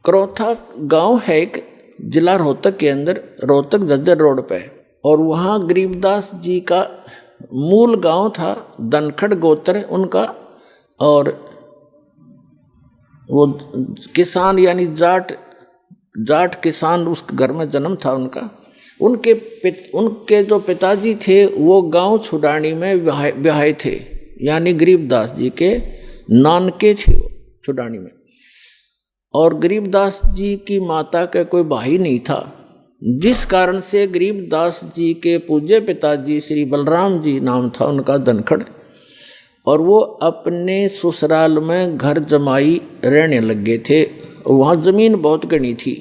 करौथा गांव है एक, जिला रोहतक के अंदर, रोहतक झज्जर रोड पे, और वहाँ गरीबदास जी का मूल गांव था, धनखड़ गोत्र उनका, और वो किसान यानी जाट किसान उस घर में जन्म था उनका। उनके जो पिताजी थे वो गांव छुडानी में ब्याहे थे, यानी गरीबदास जी के नानके थे वो छुडानी में। और गरीबदास जी की माता का कोई भाई नहीं था, जिस कारण से गरीबदास जी के पूज्य पिताजी श्री बलराम जी नाम था उनका, धनखड़, और वो अपने ससुराल में घर जमाई रहने लग गए थे। वहाँ ज़मीन बहुत घनी थी,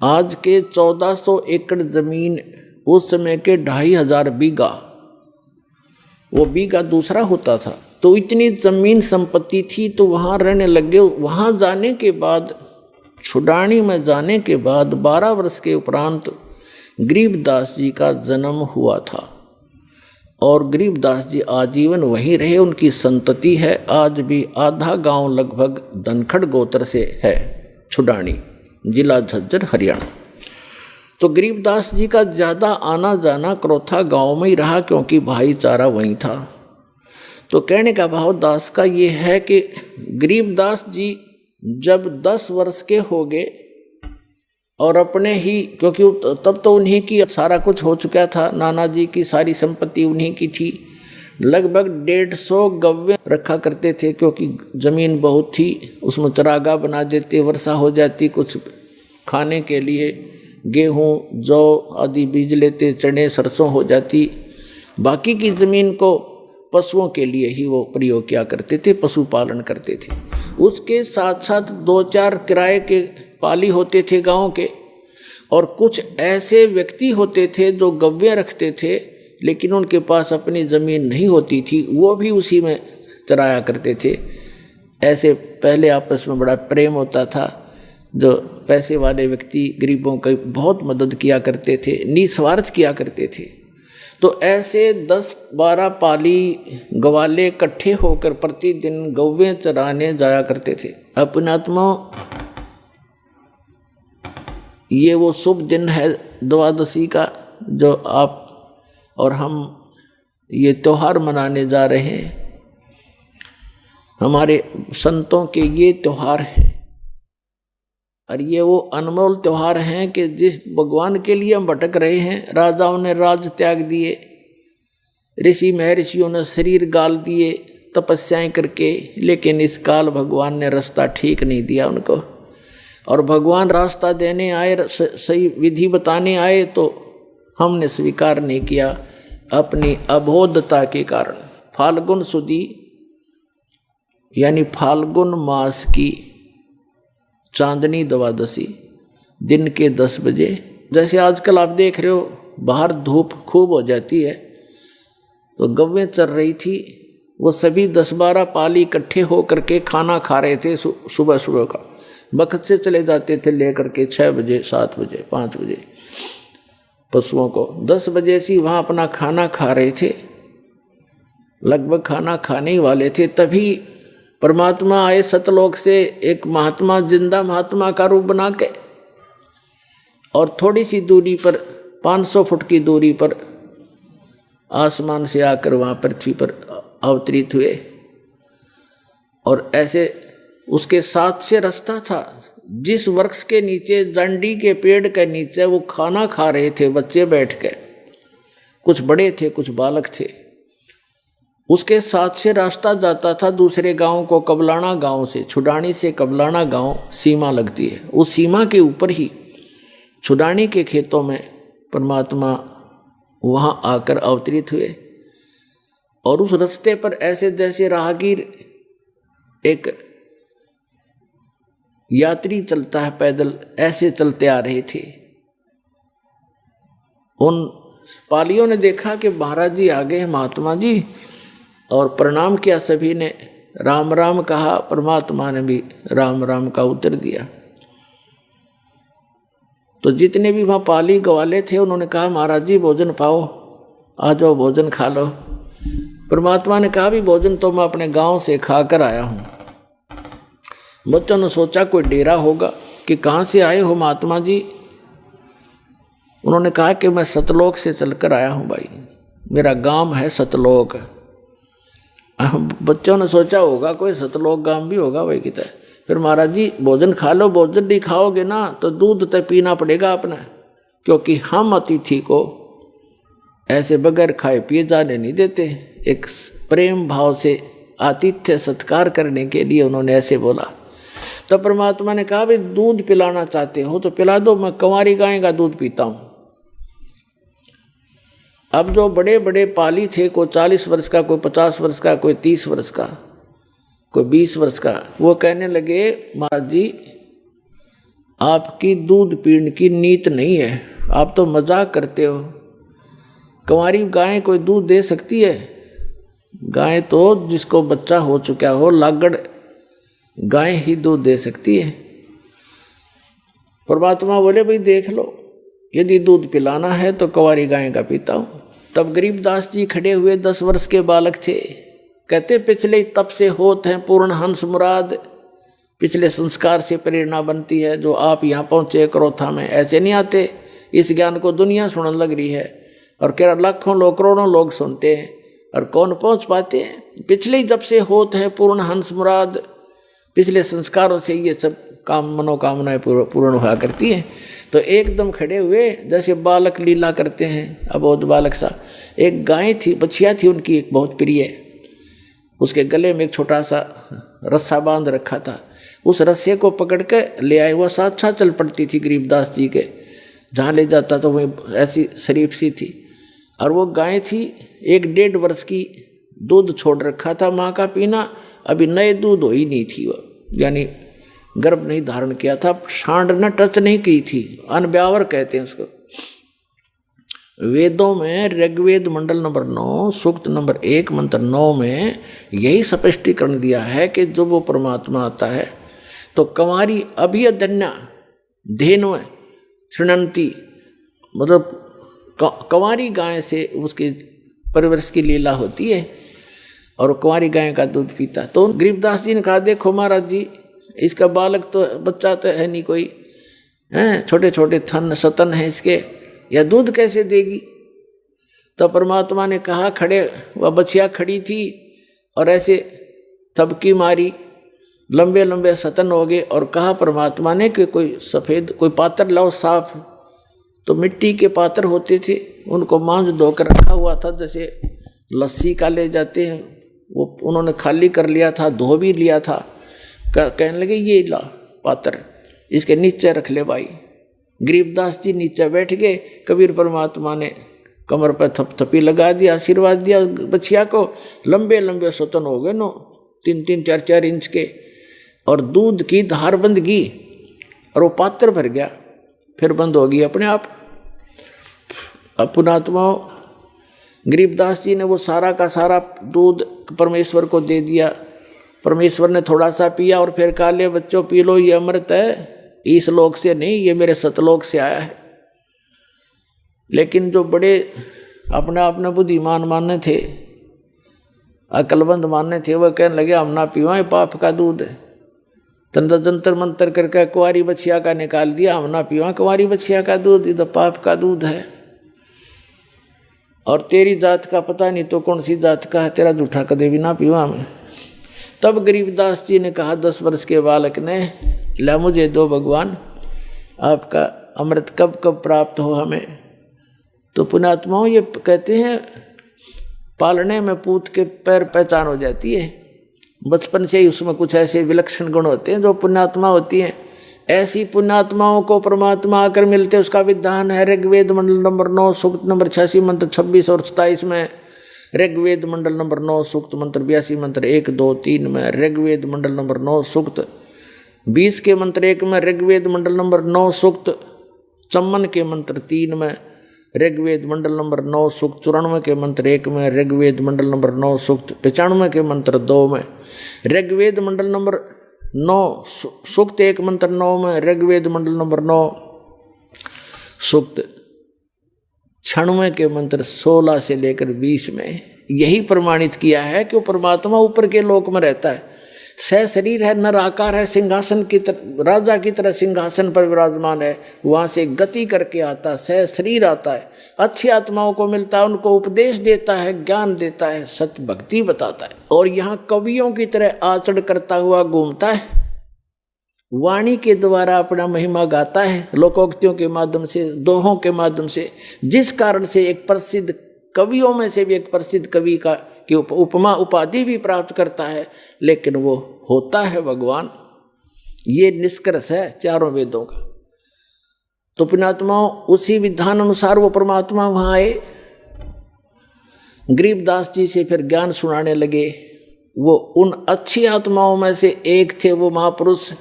आज के 1400 एकड़ ज़मीन, उस समय के 2500 बीघा, वो बीघा दूसरा होता था, तो इतनी ज़मीन संपत्ति थी। तो वहाँ रहने लग गए। वहाँ जाने के बाद, छुडानी में जाने के बाद 12 वर्ष के उपरांत गरीबदास जी का जन्म हुआ था, और गरीबदास जी आजीवन वहीं रहे। उनकी संतति है आज भी, आधा गांव लगभग धनखड़ गोत्र से है, छुडानी, जिला झज्जर, हरियाणा। तो गरीबदास जी का ज़्यादा आना जाना करौथा गांव में ही रहा, क्योंकि भाईचारा वहीं था। तो कहने का भाव दास का ये है कि गरीबदास जी जब 10 वर्ष के हो गए, और अपने ही, क्योंकि तब तो उन्हीं की सारा कुछ हो चुका था, नाना जी की सारी संपत्ति उन्हीं की थी, लगभग 150 गव्य रखा करते थे, क्योंकि ज़मीन बहुत थी, उसमें चरागाह बना देते, वर्षा हो जाती, कुछ खाने के लिए गेहूँ जौ आदि बीज लेते, चने सरसों हो जाती, बाकी की ज़मीन को पशुओं के लिए ही वो प्रयोग किया करते थे, पशुपालन करते थे। उसके साथ साथ 2-4 किराए के पाली होते थे गांव के, और कुछ ऐसे व्यक्ति होते थे जो गव्य रखते थे, लेकिन उनके पास अपनी ज़मीन नहीं होती थी, वो भी उसी में चराया करते थे। ऐसे पहले आपस में बड़ा प्रेम होता था, जो पैसे वाले व्यक्ति गरीबों की बहुत मदद किया करते थे, निस्वार्थ किया करते थे। तो ऐसे 10-12 पाली गवाले इकट्ठे होकर प्रतिदिन गौवें चराने जाया करते थे। अपनात्मा, ये वो शुभ दिन है द्वादशी का, जो आप और हम ये त्यौहार मनाने जा रहे हैं। हमारे संतों के ये त्यौहार है, और ये वो अनमोल त्यौहार हैं कि जिस भगवान के लिए हम भटक रहे हैं। राजाओं ने राज त्याग दिए, ऋषि महर्षियों ने शरीर गाल दिए तपस्याएं करके, लेकिन इस काल भगवान ने रास्ता ठीक नहीं दिया उनको। और भगवान रास्ता देने आए, सही विधि बताने आए, तो हमने स्वीकार नहीं किया अपनी अबोधता के कारण। फाल्गुन सुदी यानी फाल्गुन मास की चांदनी द्वादशी दिन के 10 बजे, जैसे आजकल आप देख रहे हो बाहर धूप खूब हो जाती है, तो गव्वें चल रही थी, वो सभी 10-12 पाली इकट्ठे होकर के खाना खा रहे थे। सुबह सुबह का वक्त से चले जाते थे लेकर के 6 बजे, 7 बजे, 5 बजे पशुओं को, 10 बजे से वहाँ अपना खाना खा रहे थे, लगभग खाना खाने ही वाले थे। तभी परमात्मा आए सतलोक से, एक महात्मा, जिंदा महात्मा का रूप बना के, और थोड़ी सी दूरी पर, 500 फुट की दूरी पर आसमान से आकर वहाँ पृथ्वी पर अवतरित हुए। और ऐसे उसके साथ से रास्ता था, जिस वृक्ष के नीचे, जंडी के पेड़ के नीचे वो खाना खा रहे थे बच्चे बैठ के, कुछ बड़े थे कुछ बालक थे, उसके साथ से रास्ता जाता था दूसरे गांव को, कबलाना गांव से, छुडानी से कबलाना गांव सीमा लगती है, उस सीमा के ऊपर ही छुडानी के खेतों में परमात्मा वहां आकर अवतरित हुए। और उस रास्ते पर ऐसे जैसे राहगीर, एक यात्री चलता है पैदल, ऐसे चलते आ रहे थे। उन पालियों ने देखा कि महाराज जी आ गए, महात्मा जी, और प्रणाम किया। सभी ने राम राम कहा, परमात्मा ने भी राम राम का उत्तर दिया। तो जितने भी वहाँ पाली गवाले थे उन्होंने कहा, महाराज जी भोजन पाओ, आ जाओ भोजन खा लो। परमात्मा ने कहा, भी भोजन तो मैं अपने गांव से खा कर आया हूँ, बच्चों ने सोचा कोई डेरा होगा कि कहाँ से आए हो महात्मा जी। उन्होंने कहा कि मैं सतलोक से चलकर आया हूँ भाई, मेरा गांव है सतलोक। बच्चों ने सोचा होगा कोई सतलोक गांव भी होगा भाई कितना। फिर महाराज जी भोजन खा लो, भोजन नहीं खाओगे ना तो दूध तो पीना पड़ेगा अपना, क्योंकि हम अतिथि को ऐसे बगैर खाए पिए जाने नहीं देते। एक प्रेम भाव से आतिथ्य सत्कार करने के लिए उन्होंने ऐसे बोला। तो परमात्मा ने कहा भाई दूध पिलाना चाहते हो तो पिला दो, मैं कंवारी गाय का दूध पीता हूँ। अब जो बड़े बड़े पाली थे, कोई 40 वर्ष का, कोई 50 वर्ष का, कोई 30 वर्ष का, कोई 20 वर्ष का, वो कहने लगे महाराज जी आपकी दूध पीने की नीत नहीं है, आप तो मजाक करते हो। कंवारी गाय कोई दूध दे सकती है? गाय तो जिसको बच्चा हो चुका हो, लागड़ गाय ही दूध दे सकती है। परमात्मा बोले भाई देख लो, यदि दूध पिलाना है तो कंवारी गाय का पीता हूँ। तब गरीबदास जी खड़े हुए, 10 वर्ष के बालक थे। कहते पिछले तप से होत हैं पूर्ण हंस मुराद, पिछले संस्कार से प्रेरणा बनती है। जो आप यहाँ पहुँचे करोथा में ऐसे नहीं आते, इस ज्ञान को दुनिया सुनने लग रही है और कह लाखों लोग करोड़ों लोग सुनते हैं और कौन पहुँच पाते हैं। पिछले जब से होत है पूर्ण हंस मुराद, पिछले संस्कारों से ये सब काम मनोकामनाएं पूर्ण हुआ करती हैं। तो एकदम खड़े हुए जैसे बालक लीला करते हैं, अबोध बालक सा। एक गाय थी, बछिया थी उनकी एक बहुत प्रिय, उसके गले में एक छोटा सा रस्सा बांध रखा था। उस रस्से को पकड़ के ले आए, वह साथ साथ चल पड़ती थी गरीबदास जी के, जहाँ ले जाता तो वह ऐसी शरीफ सी थी। और वो गाय थी 1-1.5 वर्ष की, दूध छोड़ रखा था माँ का पीना, अभी नए दूध हो ही नहीं थी वो, यानी गर्भ नहीं धारण किया था, सांड न टच नहीं की थी, अनब्यावर कहते हैं उसको। वेदों में ऋग्वेद मंडल नंबर 9 सूक्त नंबर 1 मंत्र 9 में यही स्पष्टीकरण दिया है कि जब वो परमात्मा आता है तो कंवारी अभियधन्या धेनु शृणंती, मतलब कंवारी गाय से उसके परिवर्ष की लीला होती है और कुंवारी गाय का दूध पीता। तो गरीबदास जी ने कहा देखो महाराज जी इसका बालक तो बच्चा तो है नहीं कोई, हैं छोटे छोटे थन सतन है इसके, या दूध कैसे देगी। तो परमात्मा ने कहा खड़े, वह बछिया खड़ी थी और ऐसे थपकी मारी, लंबे लंबे सतन हो गए और कहा परमात्मा ने कि कोई सफ़ेद कोई पात्र लाओ साफ। तो मिट्टी के पात्र होते थे, उनको मांझ धोकर रखा हुआ था, जैसे लस्सी का ले जाते हैं, वो उन्होंने खाली कर लिया था, धो भी लिया था। कहने लगे ये ला पात्र, इसके नीचे रख ले भाई। गरीबदास जी नीचे बैठ गए, कबीर परमात्मा ने कमर पर थपथपी लगा दिया, आशीर्वाद दिया बछिया को। लंबे लंबे सतन हो गए नो, 3-3 4-4 इंच के, और दूध की धार बंद गई और वो पात्र भर गया, फिर बंद हो गई अपने आप। अब पुणात्मा गरीबदास जी ने वो सारा का सारा दूध परमेश्वर को दे दिया। परमेश्वर ने थोड़ा सा पिया और फिर कहा ले बच्चों पी लो, ये अमृत है, इस लोक से नहीं, ये मेरे सतलोक से आया है। लेकिन जो बड़े अपने आप में बुद्धिमान मानने थे, अकलबंद मानने थे, वह कहने लगे हम ना पीवाएं पाप का दूध है। तंत्र जंतर मंत्र करके कुंवारी बछिया का निकाल दिया, हम ना पीवा कुंवारी बछिया का दूध, ये तो पाप का दूध है। और तेरी जात का पता नहीं तो कौन सी जात का है, तेरा जूठा कदे भी ना पीवा मैं। तब गरीबदास जी ने कहा 10 वर्ष के बालक ने, ला मुझे दो भगवान, आपका अमृत कब कब प्राप्त हो हमें। तो पुण्यात्माओं ये कहते हैं पालने में पूत के पैर पहचान हो जाती है, बचपन से ही उसमें कुछ ऐसे विलक्षण गुण होते हैं जो पुण्यात्मा होती हैं। ऐसी पुण्यात्माओं को परमात्मा आकर मिलते, उसका विधान है ऋग्वेद मंडल नंबर 9 सूक्त नंबर 86 मंत्र 26 और 27 में, ऋग्वेद मंडल नंबर 9 सूक्त मंत्र 82 मंत्र 1, 2, 3 में, ऋग्वेद मंडल नंबर 9 सूक्त 20 के मंत्र 1 में, ऋग्वेद मंडल नंबर 9 सूक्त 54 के मंत्र 3 में, ऋग्वेद मंडल नंबर 9 सूक्त 94 के मंत्र 1 में, ऋग्वेद मंडल नंबर 9 सूक्त 95 के मंत्र 2 में, ऋग्वेद मंडल नंबर 9 सूक्त 1 मंत्र 9 में, ऋग्वेद मंडल नंबर 9 सूक्त 96 के मंत्र 16 से लेकर 20 में। यही प्रमाणित किया है कि वो परमात्मा ऊपर के लोक में रहता है। शरीर है, नर आकार है, सिंहासन की तरह, राजा की तरह सिंहासन पर विराजमान है। वहां से गति करके आता, शरीर आता है, अच्छी आत्माओं को मिलता है, उनको उपदेश देता है, ज्ञान देता है, सत्य भक्ति बताता है। और यहाँ कवियों की तरह आचरण करता हुआ घूमता है, वाणी के द्वारा अपना महिमा गाता है, लोकोक्तियों के माध्यम से, दोहों के माध्यम से, जिस कारण से एक प्रसिद्ध कवियों में से भी एक प्रसिद्ध कवि का की उपमा उपाधि भी प्राप्त करता है, लेकिन वो होता है भगवान। ये निष्कर्ष है चारों वेदों का। तो पुण्यात्माओं, उसी विधान अनुसार वो परमात्मा वहां आए, गरीबदास जी से फिर ज्ञान सुनाने लगे। वो उन अच्छी आत्माओं में से एक थे, वो महापुरुष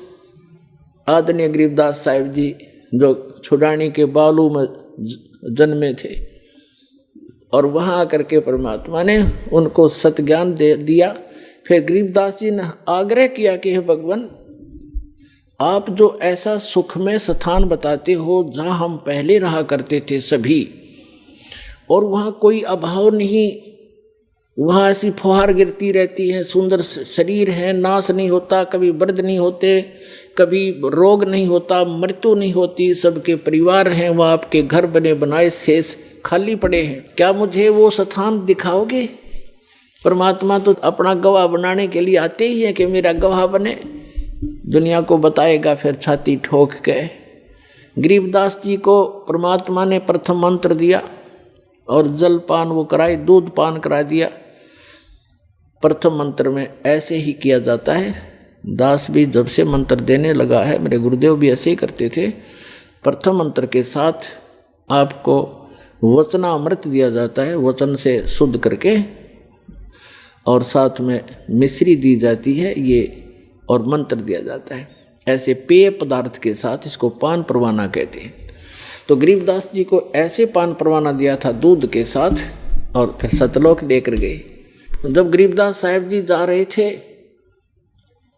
आदरणीय गरीबदास साहिब जी, जो छुड़ानी के बालू में जन्मे थे। और वहाँ आकर के परमात्मा ने उनको सतज्ञान दे दिया। फिर गरीबदास जी ने आग्रह किया कि हे भगवान, आप जो ऐसा सुखमय स्थान बताते हो जहाँ हम पहले रहा करते थे सभी, और वहाँ कोई अभाव नहीं, वहाँ ऐसी फुहार गिरती रहती है, सुंदर शरीर है, नाश नहीं होता, कभी व्रत नहीं होते, कभी रोग नहीं होता, मृत्यु नहीं होती, सबके परिवार हैं, वहाँ आपके घर बने बनाए शेष खाली पड़े हैं, क्या मुझे वो स्थान दिखाओगे? परमात्मा तो अपना गवाह बनाने के लिए आते ही है कि मेरा गवाह बने, दुनिया को बताएगा। फिर छाती ठोक के गरीबदास जी को परमात्मा ने प्रथम मंत्र दिया और जल पान वो कराए, दूध पान करा दिया। प्रथम मंत्र में ऐसे ही किया जाता है। दास भी जब से मंत्र देने लगा है, मेरे गुरुदेव भी ऐसे ही करते थे। प्रथम मंत्र के साथ आपको वचनामृत दिया जाता है, वचन से शुद्ध करके, और साथ में मिश्री दी जाती है ये, और मंत्र दिया जाता है। ऐसे पेय पदार्थ के साथ इसको पान परवाना कहते हैं। तो गरीबदास जी को ऐसे पान परवाना दिया था दूध के साथ, और फिर सतलोक लेकर गए। जब गरीबदास साहिब जी जा रहे थे,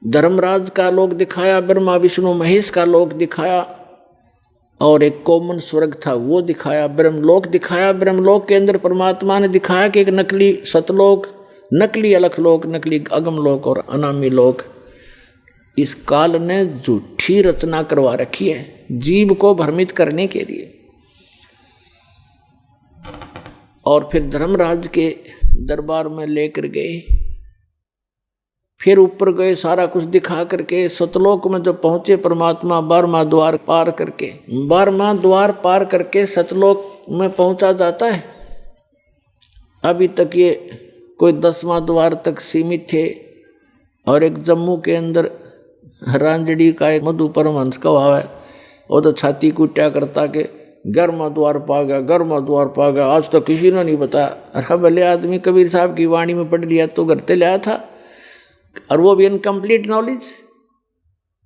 धर्मराज का लोक दिखाया, ब्रह्मा विष्णु महेश का लोक दिखाया, और एक कॉमन स्वर्ग था वो दिखाया, ब्रह्मलोक दिखाया। ब्रह्मलोक के अंदर परमात्मा ने दिखाया कि एक नकली सतलोक, नकली अलखलोक, नकली अगमलोक और अनामी लोक। इस काल ने झूठी रचना करवा रखी है जीव को भ्रमित करने के लिए। और फिर धर्मराज के दरबार में लेकर गए, फिर ऊपर गए, सारा कुछ दिखा करके सतलोक में जब पहुंचे परमात्मा, 12वां द्वार पार करके, 12वां द्वार पार करके सतलोक में पहुंचा जाता है। अभी तक ये कोई 10वां द्वार तक सीमित थे। और एक जम्मू के अंदर रांजड़ी का एक मधु परमहंस का भाव है, वो तो छाती कुट्या करता के 11वां द्वार पा गया, 11वां द्वार पा गया, आज तक किसी ने नहीं बताया। अरे भले आदमी कबीर साहब की वाणी में पढ़ लिया तो घर से लाया था, और वो भी इनकम्प्लीट नॉलेज।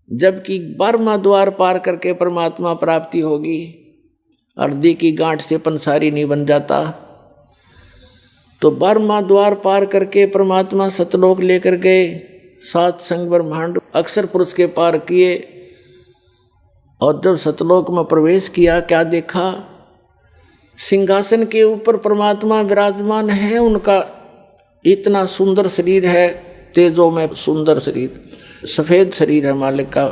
जबकि 12वां द्वार पार करके परमात्मा प्राप्ति होगी, अर्धी की गांठ से पंसारी नहीं बन जाता। तो 12वां द्वार पार करके परमात्मा सतलोक लेकर गए, 7 संग ब्रह्मांड अक्षर पुरुष के पार किए। और जब सतलोक में प्रवेश किया, क्या देखा? सिंहासन के ऊपर परमात्मा विराजमान है, उनका इतना सुंदर शरीर है, तेजों में सुंदर शरीर, सफ़ेद शरीर है मालिक का,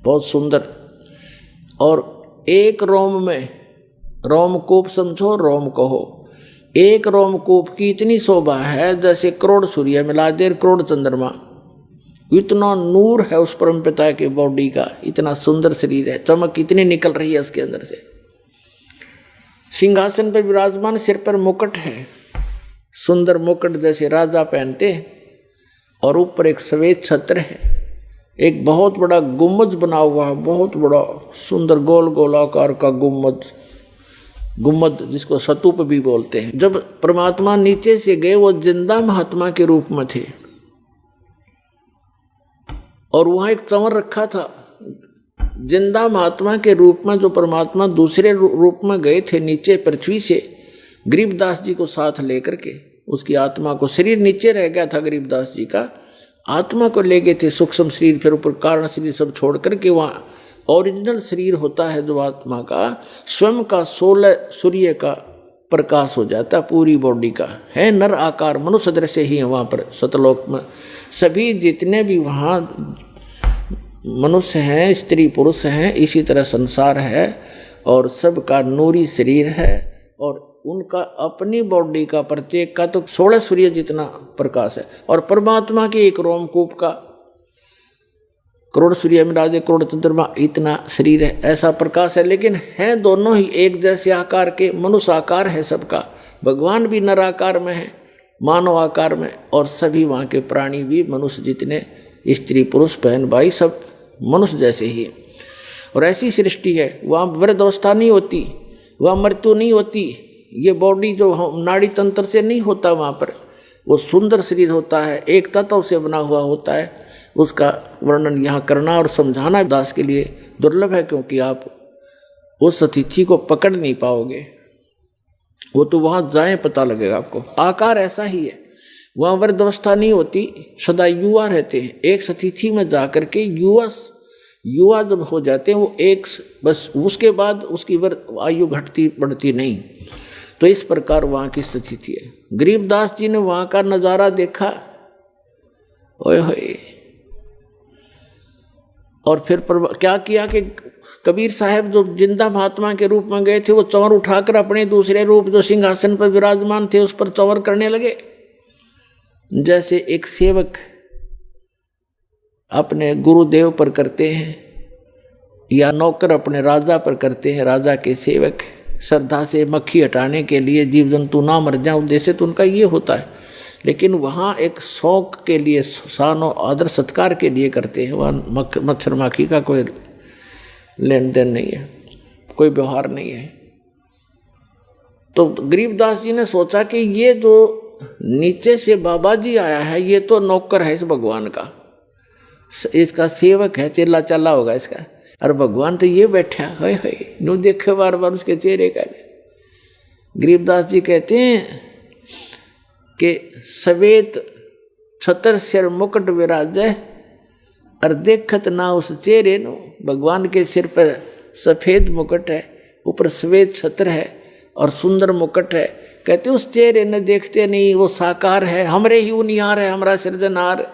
बहुत सुंदर। और एक रोम में, रोमकूप समझो, रोम कहो, एक रोमकूप की इतनी शोभा है जैसे करोड़ सूर्य मिला दे, करोड़ चंद्रमा। इतना नूर है उस परम पिता के बॉडी का, इतना सुंदर शरीर है, चमक इतनी निकल रही है उसके अंदर से। सिंहासन पर विराजमान, सिर पर मुकुट है, सुंदर मुकुट जैसे राजा पहनते, और ऊपर एक सफेद छत्र है। एक बहुत बड़ा गुम्बद बना हुआ है, बहुत बड़ा सुंदर गोल गोलाकार का गुम्बद, गुम्बद जिसको स्तूप भी बोलते हैं। जब परमात्मा नीचे से गए, वो जिंदा महात्मा के रूप में थे, और वहाँ एक चंवर रखा था। जिंदा महात्मा के रूप में जो परमात्मा दूसरे रूप में गए थे नीचे पृथ्वी से, गरीबदास जी को साथ लेकर के, उसकी आत्मा को, शरीर नीचे रह गया था गरीबदास जी का, आत्मा को ले गए थे सूक्ष्म शरीर, फिर ऊपर कारण शरीर सब छोड़ करके वहाँ ओरिजिनल शरीर होता है जो आत्मा का, स्वयं का 16 सूर्य का प्रकाश हो जाता है, पूरी बॉडी का है, नर आकार मनुष्य दृश्य ही है वहाँ पर सतलोक में सभी जितने भी वहाँ मनुष्य हैं, स्त्री पुरुष हैं, इसी तरह संसार है और सबका नूरी शरीर है और उनका अपनी बॉडी का प्रत्येक का तो 16 सूर्य जितना प्रकाश है और परमात्मा के एक रोमकूप का करोड़ सूर्य में राजे करोड़ चंद्रमा इतना शरीर है, ऐसा प्रकाश है। लेकिन है दोनों ही एक जैसे आकार के, मनुष्य आकार है सबका, भगवान भी नर आकार में है, मानव आकार में, और सभी वहाँ के प्राणी भी मनुष्य जितने, स्त्री पुरुष बहन भाई सब मनुष्य जैसे ही है। और ऐसी सृष्टि है, वहाँ वृद्धावस्था नहीं होती, वहाँ मृत्यु नहीं होती, ये बॉडी जो नाड़ी तंत्र से नहीं होता वहाँ पर, वो सुंदर शरीर होता है, एक तत्व से बना हुआ होता है। उसका वर्णन यहाँ करना और समझाना दास के लिए दुर्लभ है, क्योंकि आप उस अतिथि को पकड़ नहीं पाओगे, वो तो वहाँ जाए पता लगेगा आपको। आकार ऐसा ही है, वहाँ वृद्धावस्था नहीं होती, सदा युवा रहते हैं। एक अतिथि में जा कर के युवा जब हो जाते हैं वो एक बस, उसके बाद उसकी आयु घटती बढ़ती नहीं। तो इस प्रकार वहाँ की स्थिति है। गरीबदास जी ने वहाँ का नज़ारा देखा, ओए होए, और फिर क्या किया कि कबीर साहब जो जिंदा महात्मा के रूप में गए थे, वो चंवर उठाकर अपने दूसरे रूप जो सिंहासन पर विराजमान थे उस पर चंवर करने लगे। जैसे एक सेवक अपने गुरुदेव पर करते हैं या नौकर अपने राजा पर करते हैं, राजा के सेवक श्रद्धा से मक्खी हटाने के लिए, जीव जंतु ना मर जाए, उद्देश्य तो उनका ये होता है। लेकिन वहाँ एक शौक के लिए, शान और आदर सत्कार के लिए करते हैं। वहाँ मच्छर माखी का कोई लेन देन नहीं है, कोई व्यवहार नहीं है। तो गरीबदास जी ने सोचा कि ये जो नीचे से बाबा जी आया है, ये तो नौकर है इस भगवान का, इसका सेवक है, चेला चाला होगा इसका, और भगवान तो ये बैठा है, नू देखे बार बार उसके चेहरे का। गरीबदास जी कहते हैं कि सवेत छतर सिर मुकुट विराजे और देखत ना उस चेहरे नो। भगवान के सिर पर सफेद मुकुट है, ऊपर सफेद छत्र है और सुंदर मुकुट है। कहते उस चेहरे ने देखते नहीं, वो साकार है, हमरे ही उनिहार है, हमारा सृजनहार।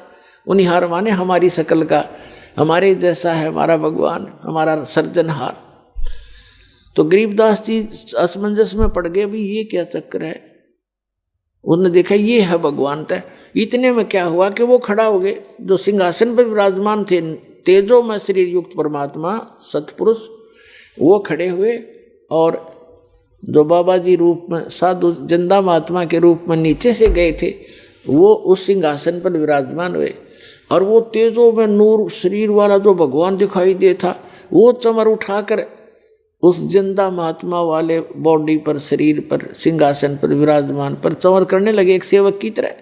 उनिहार माने हमारी शकल का, हमारे जैसा है हमारा भगवान, हमारा सृजनहार। तो गरीबदास जी असमंजस में पड़ गए, भी ये क्या चक्कर है। उन्होंने देखा ये है भगवान तय। इतने में क्या हुआ कि वो खड़ा हो गए, जो सिंहासन पर विराजमान थे तेजो में शरीर युक्त परमात्मा सतपुरुष, वो खड़े हुए, और जो बाबा जी रूप में साधु जिंदा महात्मा के रूप में नीचे से गए थे, वो उस सिंहासन पर विराजमान हुए। और वो तेजो में नूर शरीर वाला जो भगवान दिखाई दे था, वो चमर उठाकर उस जिंदा महात्मा वाले बॉडी पर, शरीर पर, सिंहासन पर विराजमान पर चंवर करने लगे एक सेवक की तरह।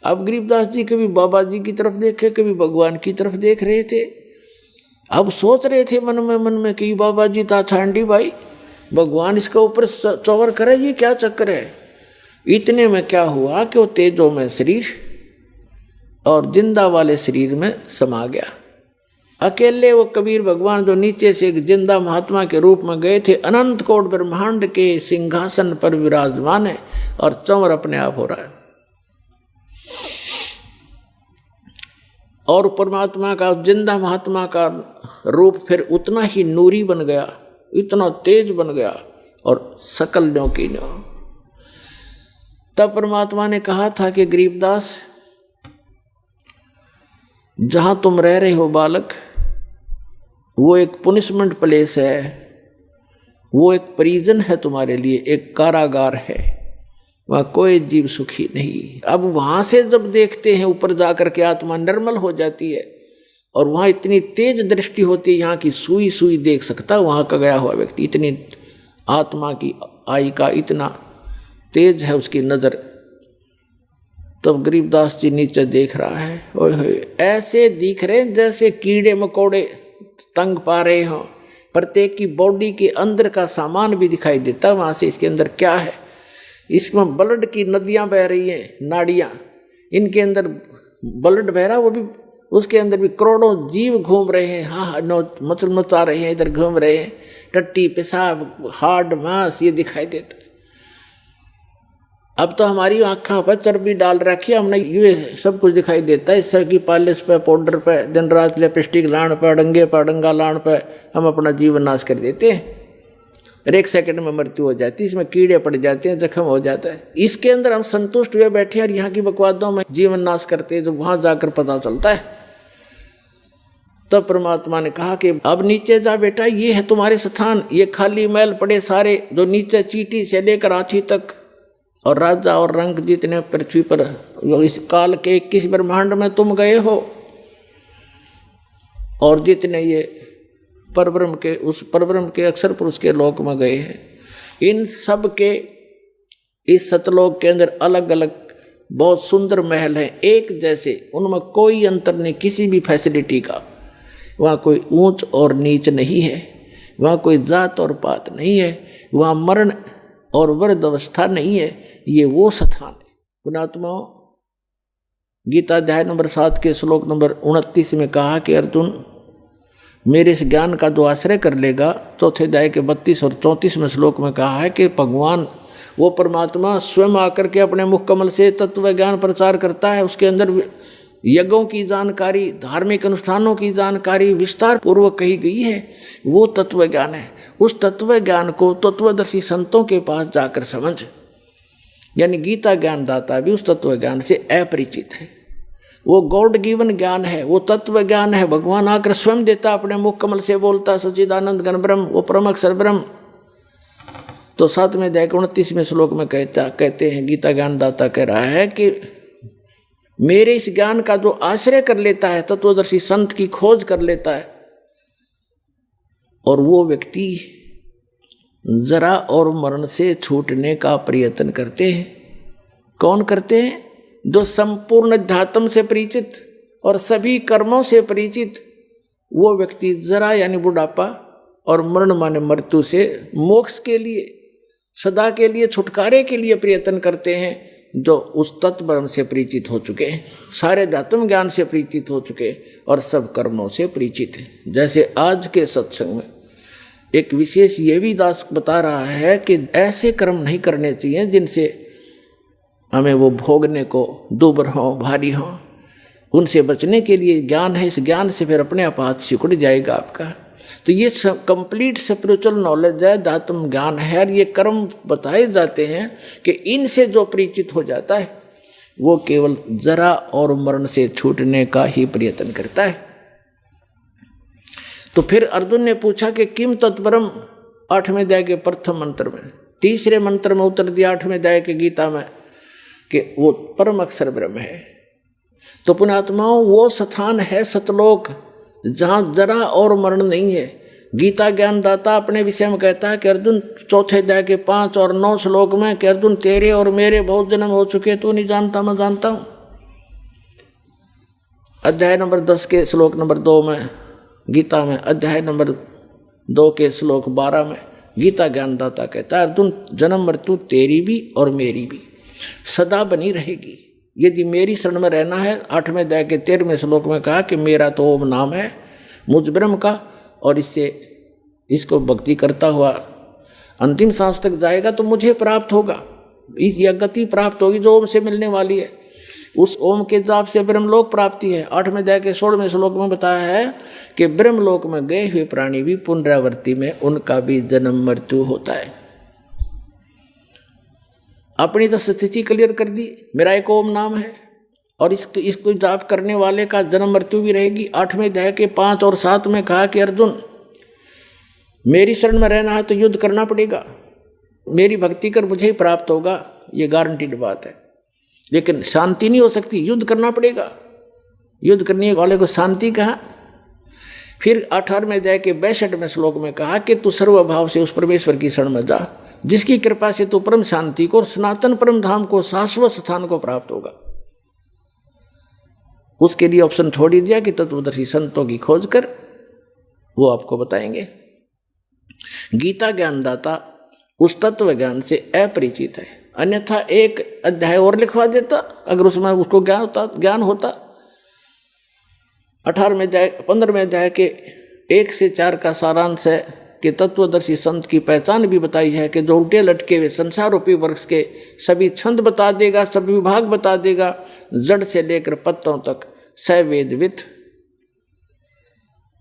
अब गरीबदास जी कभी बाबा जी की तरफ देखे, कभी भगवान की तरफ देख रहे थे। अब सोच रहे थे मन में कि बाबा जी ता छांडी भाई, भगवान इसके ऊपर चंवर करे, ये क्या चक्कर है। इतने में क्या हुआ कि वो तेजो में शरीर और जिंदा वाले शरीर में समा गया। अकेले वो कबीर भगवान जो नीचे से एक जिंदा महात्मा के रूप में गए थे, अनंत कोट ब्रह्मांड के सिंहासन पर विराजमान है और चंवर अपने आप हो रहा है। और परमात्मा का, जिंदा महात्मा का रूप फिर उतना ही नूरी बन गया, इतना तेज बन गया और सकल न्यों की न्यों। तब परमात्मा ने कहा था कि गरीबदास, जहां तुम रह रहे हो बालक, वो एक पुनिशमेंट प्लेस है, वो एक प्रिजन है तुम्हारे लिए, एक कारागार है, वहाँ कोई जीव सुखी नहीं। अब वहाँ से जब देखते हैं ऊपर जाकर के आत्मा निर्मल हो जाती है, और वहाँ इतनी तेज दृष्टि होती है, यहाँ की सुई सुई देख सकता वहाँ का गया हुआ व्यक्ति, इतनी आत्मा की आई का इतना तेज है उसकी नज़र। तब गरीबदास जी नीचे देख रहा है, ओए ऐसे दिख रहे जैसे कीड़े मकोड़े तंग पा रहे हो। प्रत्येक की बॉडी के अंदर का सामान भी दिखाई देता है वहाँ से, इसके अंदर क्या है। इसमें ब्लड की नदियाँ बह रही हैं, नाड़ियाँ, इनके अंदर ब्लड बह रहा, वो भी उसके अंदर भी करोड़ों जीव घूम रहे हैं, हाँ मचल मचा रहे हैं, इधर घूम रहे हैं, टट्टी पेशाब हार्ड मांस ये दिखाई देता है। अब तो हमारी आँखों पर चर्बी डाल रखी है, हमने ये सब कुछ दिखाई देता है। इससे की पॉलिश पे, पाउडर पे, दिन रात लिपस्टिक लाण पे, अड़ंगे पे, अड़ंगा लाण पे हम अपना जीवन नाश कर देते हैं और 1 सेकंड में मृत्यु हो जाती है। इसमें कीड़े पड़ जाते हैं, जख्म हो जाता है। इसके अंदर हम संतुष्ट हुए बैठे और यहाँ की बकवादों में जीवन नाश करते हैं, जो वहां जाकर पता चलता है। तब परमात्मा ने कहा कि अब नीचे जा बेटा, ये है तुम्हारे स्थान। ये खाली महल पड़े सारे, जो नीचे चींटी से लेकर हाथी तक और राजा और रंग जितने पृथ्वी पर इस काल के 21 ब्रह्मांड में तुम गए हो, और जितने ये परब्रह्म के, उस परब्रह्म के अक्षर पुरुष के लोक में गए हैं, इन सब के इस सतलोक के अंदर अलग अलग बहुत सुंदर महल हैं, एक जैसे, उनमें कोई अंतर नहीं किसी भी फैसिलिटी का। वहाँ कोई ऊंच और नीच नहीं है, वहाँ कोई जात और पात नहीं है, वहाँ मरण और वृद्ध अवस्था नहीं है। ये वो स्थान है। पुणात्माओं, गीता अध्याय नंबर 7 के श्लोक नंबर 29 में कहा कि अर्जुन, मेरे इस ज्ञान का जो आश्रय कर लेगा, चौथे अध्याय के 32 और 34 श्लोक में कहा है कि भगवान वो परमात्मा स्वयं आकर के अपने मुख कमल से तत्व ज्ञान प्रचार करता है। उसके अंदर यज्ञों की जानकारी, धार्मिक अनुष्ठानों की जानकारी विस्तार पूर्वक कही गई है। वो तत्व ज्ञान है। उस तत्व ज्ञान को तत्वदर्शी संतों के पास जाकर समझ, यानी गीता ज्ञान दाता भी उस तत्व ज्ञान से अपरिचित है। वो गॉड गिवन ज्ञान है, वो तत्व ज्ञान है। भगवान आकर स्वयं देता, अपने मुख कमल से बोलता, सच्चिदानंद घन ब्रह्म, वो परम अक्षर ब्रह्म। तो 7वें अध्याय के 29वें श्लोक में कहते हैं, गीता ज्ञान दाता कह रहा है कि मेरे इस ज्ञान का जो आश्रय कर लेता है, तत्वदर्शी संत की खोज कर लेता है, और वो व्यक्ति जरा और मरण से छूटने का प्रयत्न करते हैं। कौन करते हैं? जो संपूर्ण अध्यात्म से परिचित और सभी कर्मों से परिचित वो व्यक्ति जरा यानी बुढ़ापा और मरण माने मृत्यु से मोक्ष के लिए, सदा के लिए, छुटकारे के लिए प्रयत्न करते हैं, जो उस तत्व ब्रह्म से परिचित हो चुके हैं, सारे अध्यात्म ज्ञान से परिचित हो चुके और सब कर्मों से परिचित हैं। जैसे आज के सत्संग में एक विशेष ये भी दास बता रहा है कि ऐसे कर्म नहीं करने चाहिए जिनसे हमें वो भोगने को दुबर हो, भारी हो। उनसे बचने के लिए ज्ञान है, इस ज्ञान से फिर अपने आप हाथ सिकुड़ जाएगा आपका। तो ये कंप्लीट स्पिरिचुअल नॉलेज है, अध्यात्म ज्ञान है। और ये कर्म बताए जाते हैं कि इनसे जो परिचित हो जाता है वो केवल जरा और मरण से छूटने का ही प्रयत्न करता है। तो फिर अर्जुन ने पूछा कि किम तत्परम, 8वें अध्याय के प्रथम मंत्र में, तीसरे मंत्र में उत्तर दिया 8वें अध्याय के गीता में कि वो परम अक्षर ब्रह्म है। तो पुण्यात्माओं, वो स्थान है सतलोक जहाँ जरा और मरण नहीं है। गीता ज्ञान दाता अपने विषय में कहता है कि अर्जुन, चौथे अध्याय के 5 और 9 श्लोक में कि अर्जुन, तेरे और मेरे बहुत जन्म हो चुके, तू नहीं जानता, मैं जानता हूँ। अध्याय नंबर 10 के श्लोक नंबर 2 में गीता में, अध्याय नंबर 2 के श्लोक 12 में गीता ज्ञानदाता कहता है, अर्जुन, जन्म मृत्यु तेरी भी और मेरी भी सदा बनी रहेगी यदि मेरी शरण में रहना है। 8वें अध्याय के 13वें श्लोक में कहा कि मेरा तो ओम नाम है मुझ ब्रह्म का, और इसको भक्ति करता हुआ अंतिम सांस तक जाएगा तो मुझे प्राप्त होगा, यह गति प्राप्त होगी जो ओम से मिलने वाली है। उस ओम के जाप से ब्रह्मलोक प्राप्ति है। 8वें अध्याय के 16वें श्लोक में बताया है कि ब्रह्मलोक में गए हुए प्राणी भी पुनरावृत्ति में उनका भी जन्म मृत्यु होता है। अपनी तो स्थिति क्लियर कर दी, मेरा एक ओम नाम है और इसको जाप करने वाले का जन्म मृत्यु भी रहेगी। 8वें अध्याय के 5 और 7 में कहा कि अर्जुन, मेरी शरण में रहना है तो युद्ध करना पड़ेगा, मेरी भक्ति कर मुझे ही प्राप्त होगा, ये गारंटीड बात है। लेकिन शांति नहीं हो सकती, युद्ध करना पड़ेगा। युद्ध करने वाले को शांति कहा। फिर 18वें अध्याय के 62वें श्लोक में कहा कि तू सर्वभाव से उस परमेश्वर की शरण में जा, जिसकी कृपा से तू परम शांति को, सनातन परम धाम को, शाश्वत स्थान को प्राप्त होगा। उसके लिए ऑप्शन छोड़ ही दिया कि तत्वदर्शी संतों की खोज कर वो आपको बताएंगे। गीता ज्ञानदाता उस तत्व ज्ञान से अपरिचित है, अन्यथा एक अध्याय और लिखवा देता अगर उसमें उसको ज्ञान होता। 18वें अध्याय 15वें अध्याय के 1 से 4 का सारांश है कि तत्वदर्शी संत की पहचान भी बताई है कि जो उल्टे लटके हुए संसार रूपी वृक्ष के सभी छंद बता देगा, सभी विभाग बता देगा, जड़ से लेकर पत्तों तक सवेदविद,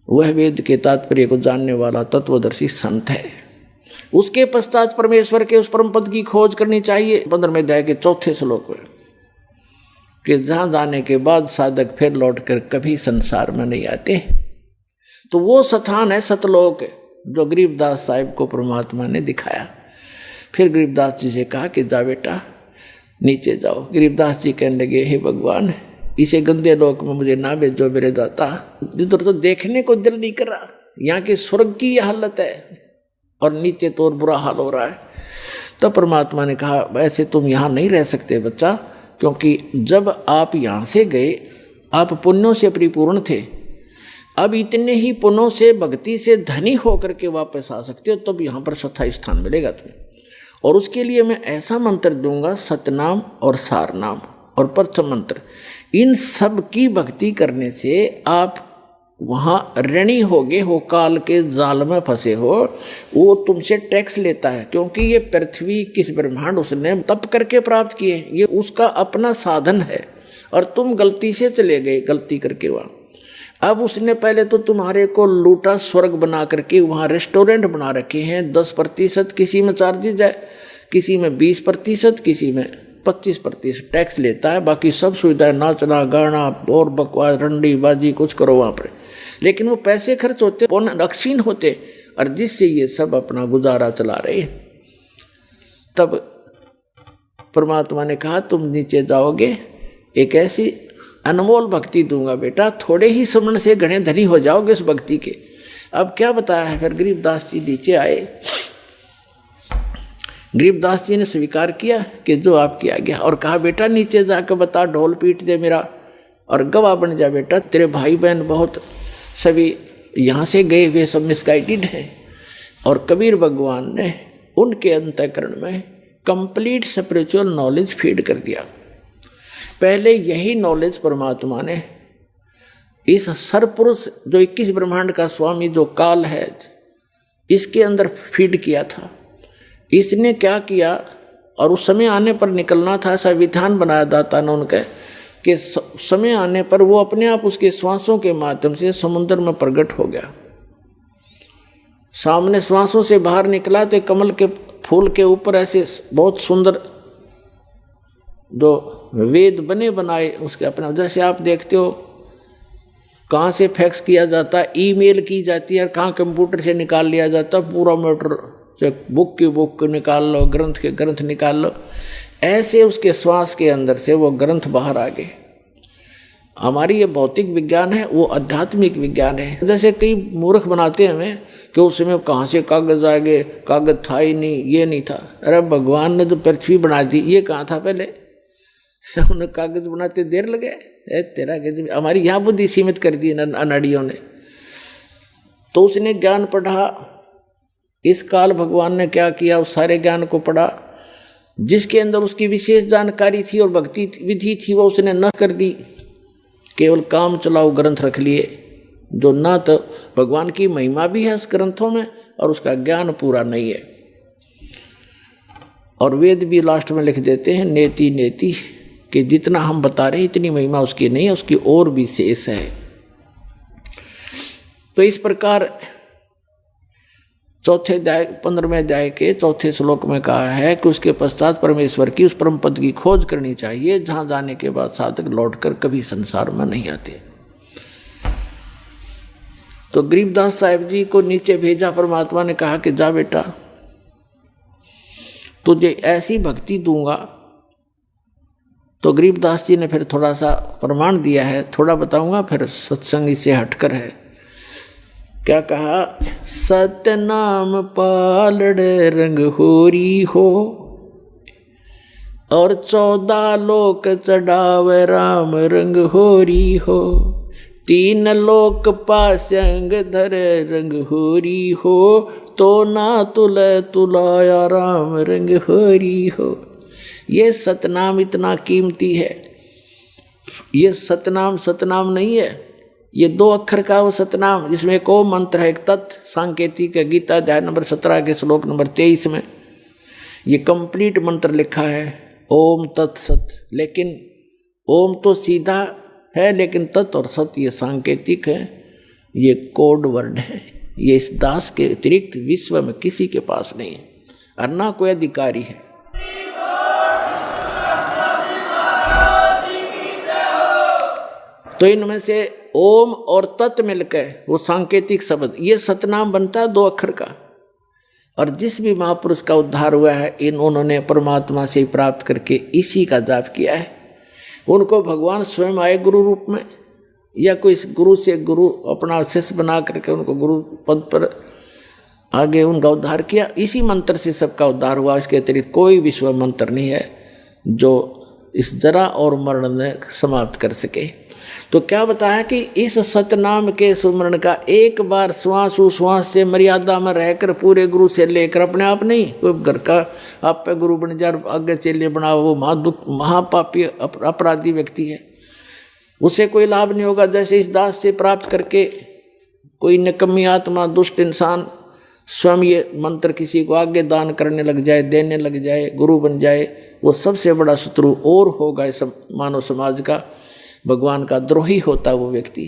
वह वेद के तात्पर्य को जानने वाला तत्वदर्शी संत है। उसके पश्चात परमेश्वर के उस परम पद की खोज करनी चाहिए। 15वें अध्याय के 4 श्लोक में कि जहां जाने के बाद साधक फिर लौटकर कभी संसार में नहीं आते। तो वो स्थान है सतलोक, जो गरीबदास साहिब को परमात्मा ने दिखाया। फिर गरीबदास जी से कहा कि जा बेटा नीचे जाओ। गरीबदास जी कहने लगे, हे भगवान, इसे गंदे लोक में मुझे ना भेजो मेरे दाता, जिधर तो देखने को दिल नहीं कर रहा। यहाँ के स्वर्ग की यह हालत है और नीचे तो और बुरा हाल हो रहा है। तो परमात्मा ने कहा, वैसे तुम यहाँ नहीं रह सकते बच्चा, क्योंकि जब आप यहाँ से गए आप पुण्यों से परिपूर्ण थे। अब इतने ही पुण्यों से भक्ति से धनी होकर के वापस आ सकते हो, तब यहाँ पर स्थायी स्थान मिलेगा तुम्हें। और उसके लिए मैं ऐसा मंत्र दूंगा, सतनाम और सारनाम और प्रथम मंत्र, इन सब की भक्ति करने से आप वहाँ ऋणी होगे हो, काल के जाल में फंसे हो। वो तुमसे टैक्स लेता है, क्योंकि ये पृथ्वी किस ब्रह्मांड उसने तप करके प्राप्त किए, ये उसका अपना साधन है। और तुम गलती से चले गए, गलती करके वहाँ। अब उसने पहले तो तुम्हारे को लूटा, स्वर्ग बना करके वहाँ रेस्टोरेंट बना रखे हैं। 10% किसी में चार्जेज है, किसी में 20%, किसी में 25% टैक्स लेता है। बाकी सब सुविधाएं, नाचना गाना और बकवास रंडी बाजी कुछ करो वहाँ पर, लेकिन वो पैसे खर्च होते, अक्षीण होते, और जिससे ये सब अपना गुजारा चला रहे हैं। तब परमात्मा ने कहा, तुम नीचे जाओगे, एक ऐसी अनमोल भक्ति दूंगा बेटा, थोड़े ही स्मरण से घने धनी हो जाओगे उस भक्ति के। अब क्या बताया है। फिर गरीबदास जी नीचे आए। गरीबदास जी ने स्वीकार किया कि जो आपकी आज्ञा, और कहा बेटा नीचे जाकर बता, ढोल पीट दे मेरा और गवाह बन जा बेटा। तेरे भाई बहन बहुत सभी यहाँ से गए हुए सब मिसगाइडेड हैं। और कबीर भगवान ने उनके अंतःकरण में कंप्लीट स्पिरिचुअल नॉलेज फीड कर दिया। पहले यही नॉलेज परमात्मा ने इस सरपुरुष जो 21 ब्रह्मांड का स्वामी जो काल है, इसके अंदर फीड किया था। इसने क्या किया, और उस समय आने पर निकलना था, ऐसा विधान बनाया दाता ने उनके कि समय आने पर वो अपने आप उसके श्वासों के माध्यम से समुद्र में प्रकट हो गया। सामने श्वासों से बाहर निकला तो कमल के फूल के ऊपर ऐसे बहुत सुंदर जो वेद बने बनाए उसके अपने, जैसे आप देखते हो कहाँ से फैक्स किया जाता है, ईमेल की जाती है, कहाँ कंप्यूटर से निकाल लिया जाता है, पूरा मैटर बुक की बुक निकाल लो, ग्रंथ के ग्रंथ निकाल लो, ऐसे उसके श्वास के अंदर से वो ग्रंथ बाहर आ गए। हमारी ये भौतिक विज्ञान है, वो आध्यात्मिक विज्ञान है। जैसे कई मूर्ख बनाते हैं हमें कि उसमें कहाँ से कागज आ गए, कागज था ही नहीं, ये नहीं था। अरे भगवान ने जो पृथ्वी बना दी, ये कहाँ था पहले? उन्हें कागज बनाते देर लगे। तेरा गजब, हमारी यहाँ बुद्धि सीमित कर दी अनाड़ियों ने। तो उसने ज्ञान पढ़ा, इस काल भगवान ने क्या किया, उस सारे ज्ञान को पढ़ा, जिसके अंदर उसकी विशेष जानकारी थी और भक्ति विधि थी, वो उसने न कर दी। केवल काम चलाओ ग्रंथ रख लिए, जो ना तो भगवान की महिमा भी है उस ग्रंथों में और उसका ज्ञान पूरा नहीं है। और वेद भी लास्ट में लिख देते हैं नेति नेति, कि जितना हम बता रहे इतनी महिमा उसकी नहीं है, उसकी और भी शेष है। तो इस प्रकार 15वें अध्याय के 4 श्लोक में कहा है कि उसके पश्चात परमेश्वर की उस परम पद की खोज करनी चाहिए, जहां जाने के बाद साधक लौटकर कभी संसार में नहीं आते। तो गरीबदास साहिब जी को नीचे भेजा परमात्मा ने, कहा कि जा बेटा तुझे ऐसी भक्ति दूंगा। तो गरीबदास जी ने फिर थोड़ा सा प्रमाण दिया है, थोड़ा बताऊंगा, फिर सत्संग इससे हटकर है। क्या कहा, सतनाम पालड़ रंग होरी हो, और 14 लोक चढ़ावे राम रंग होरी हो, 3 लोक पासंग धर रंग होरी हो, तो ना तुले तुलाया राम रंग होरी हो। ये सतनाम इतना कीमती है। ये सतनाम सतनाम नहीं है, ये 2 अक्षर का वो सतनाम, जिसमें एक ओम मंत्र है, एक तत् सांकेतिक है। गीता अध्याय नंबर 17 के श्लोक नंबर 23 में ये कंप्लीट मंत्र लिखा है, ओम तत्सत। लेकिन ओम तो सीधा है, लेकिन तत् और सत ये सांकेतिक है, ये कोड वर्ड है। ये इस दास के अतिरिक्त विश्व में किसी के पास नहीं है और ना कोई अधिकारी है। तो इनमें से ओम और तत् मिलकर वो सांकेतिक शब्द, ये सतनाम बनता है 2 अक्षर का। और जिस भी महापुरुष का उद्धार हुआ है, उन्होंने परमात्मा से प्राप्त करके इसी का जाप किया है। उनको भगवान स्वयं आए गुरु रूप में, या कोई गुरु से गुरु अपना शिष्य बना करके उनको गुरु पद पर आगे उनका उद्धार किया। इसी मंत्र से सबका उद्धार हुआ। इसके अतिरिक्त कोई विश्व मंत्र नहीं है जो इस जरा और मरण ने समाप्त कर सके। तो क्या बताया कि इस सतनाम के सुमरण का एक बार श्वास उश्वास से मर्यादा में रहकर पूरे गुरु से लेकर, अपने आप नहीं, कोई घर का आप पे गुरु बन जाए आगे चेले बनाओ, वो महापापी अपराधी व्यक्ति है, उसे कोई लाभ नहीं होगा। जैसे इस दास से प्राप्त करके कोई निकम्मी आत्मा दुष्ट इंसान स्वयं ये मंत्र किसी को आगे दान करने लग जाए, देने लग जाए, गुरु बन जाए, वो सबसे बड़ा शत्रु और होगा इस मानव समाज का। भगवान का द्रोही होता वो व्यक्ति,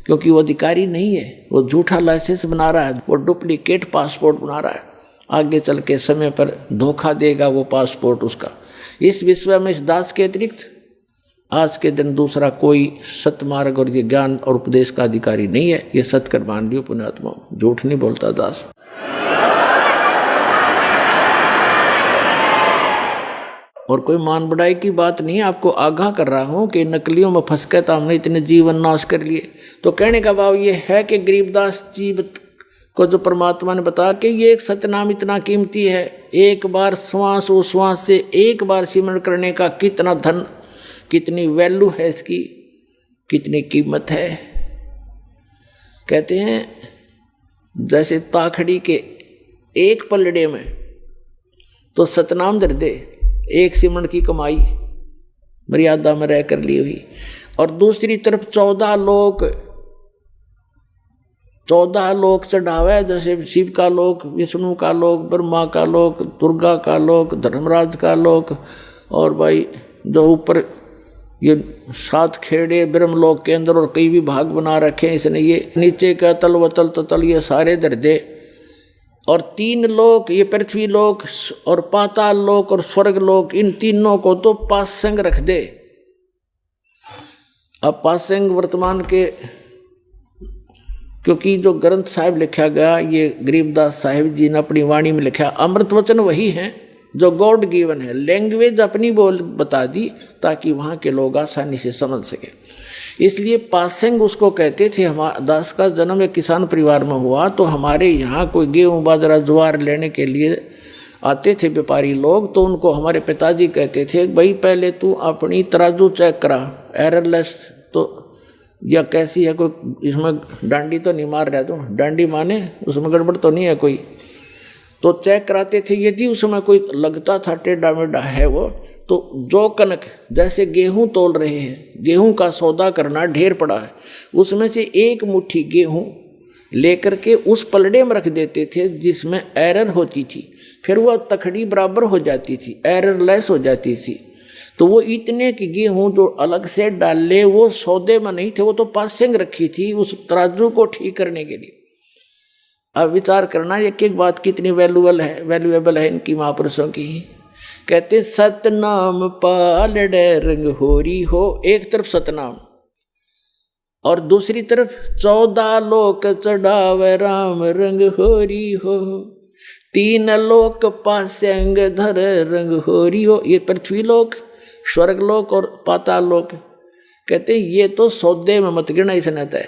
क्योंकि वो अधिकारी नहीं है, वो झूठा लाइसेंस बना रहा है, वो डुप्लीकेट पासपोर्ट बना रहा है। आगे चल के समय पर धोखा देगा वो पासपोर्ट उसका। इस विश्व में इस दास के अतिरिक्त आज के दिन दूसरा कोई सतमार्ग और ये ज्ञान और उपदेश का अधिकारी नहीं है। ये सत्कर मान लियो पुण्यात्मा, झूठ नहीं बोलता दास। और कोई मान बढ़ाई की बात नहीं, आपको आगाह कर रहा हूं कि नकलियों में फंस के तो हमने इतने जीवन नाश कर लिए। तो कहने का भाव ये है कि गरीबदास जी को जो परमात्मा ने बताया कि ये एक सतनाम इतना कीमती है, एक बार श्वास उश्वास से एक बार सिमरण करने का कितना धन, कितनी वैल्यू है इसकी, कितनी कीमत है। कहते हैं जैसे ताखड़ी के एक पलड़े में तो सतनाम धर दे, एक सिमरण की कमाई मर्यादा में रह कर ली हुई, और दूसरी तरफ 14 लोक चढ़ावे, जैसे शिव का लोक, विष्णु का लोक, ब्रह्मा का लोक, दुर्गा का लोक, धर्मराज का लोक, और भाई जो ऊपर ये 7 खेड़े ब्रह्मलोक के अंदर और कई भी भाग बना रखे हैं इसने, ये नीचे का तल वतल ततल ये सारे धर दे। और 3 लोक, ये पृथ्वी लोक और पाताल लोक और स्वर्ग लोक, इन तीनों को तो पासंग रख दे। अब पासंग वर्तमान के, क्योंकि जो ग्रंथ साहिब लिखा गया ये गरीबदास साहिब जी ने अपनी वाणी में लिखा, अमृत वचन वही है जो गॉड गिवन है, लैंग्वेज अपनी बोल बता दी ताकि वहाँ के लोग आसानी से समझ सके। इसलिए पासेंग उसको कहते थे। हमारा दास का जन्म एक किसान परिवार में हुआ, तो हमारे यहाँ कोई गेहूँ बाजरा ज्वार लेने के लिए आते थे व्यापारी लोग, तो उनको हमारे पिताजी कहते थे भाई पहले तू अपनी तराजू चेक करा, एररलेस तो या कैसी है, कोई इसमें डांडी तो नहीं मार रहा, तो डांडी माने उसमें गड़बड़ तो नहीं है कोई, तो चेक कराते थे। यदि उसमें कोई लगता था टेढ़ा मेढ़ा है वो, तो जो कनक, जैसे गेहूं तोल रहे हैं, गेहूं का सौदा करना ढेर पड़ा है, उसमें से 1 मुट्ठी गेहूं लेकर के उस पलड़े में रख देते थे जिसमें एरर होती थी, फिर वह तखड़ी बराबर हो जाती थी, एररलेस हो जाती थी। तो वो इतने की गेहूं जो अलग से डाले वो सौदे में नहीं थे, वो तो पासेंग रखी थी उस तराजू को ठीक करने के लिए। अब विचार करना एक एक बात कितनी वैल्यूएबल है इनकी महापुरुषों की। कहते सतनाम पालड़े रंग होरी हो, एक तरफ सतनाम और दूसरी तरफ 14 लोक चढ़ावे राम रंग होरी हो, 3 लोक पासेंग धर रंग होरी हो। ये पृथ्वी लोक, स्वर्ग लोक और पाताल लोक। कहते ये तो सौदे में मत गिरना इसने है,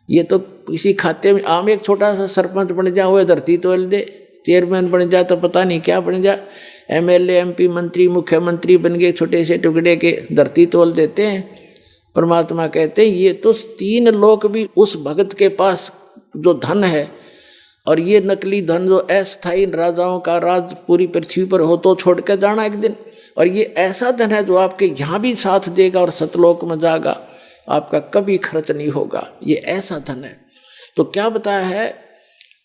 ये तो किसी खाते में आम एक छोटा सा सरपंच बन जा, वो धरती तोल दे, चेयरमैन बन जा तो पता नहीं क्या बन जा, एमएलए एमपी मंत्री मुख्यमंत्री बन गए, छोटे से टुकड़े के धरती तोल देते हैं। परमात्मा कहते हैं ये तो 3 लोक भी उस भगत के पास जो धन है, और ये नकली धन जो अस्थायी राजाओं का राज पूरी पृथ्वी पर हो तो छोड़ के जाना एक दिन, और ये ऐसा धन है जो आपके यहाँ भी साथ देगा और सतलोक में जाएगा। आपका कभी खर्च नहीं होगा, ये ऐसा धन है। तो क्या बताया है,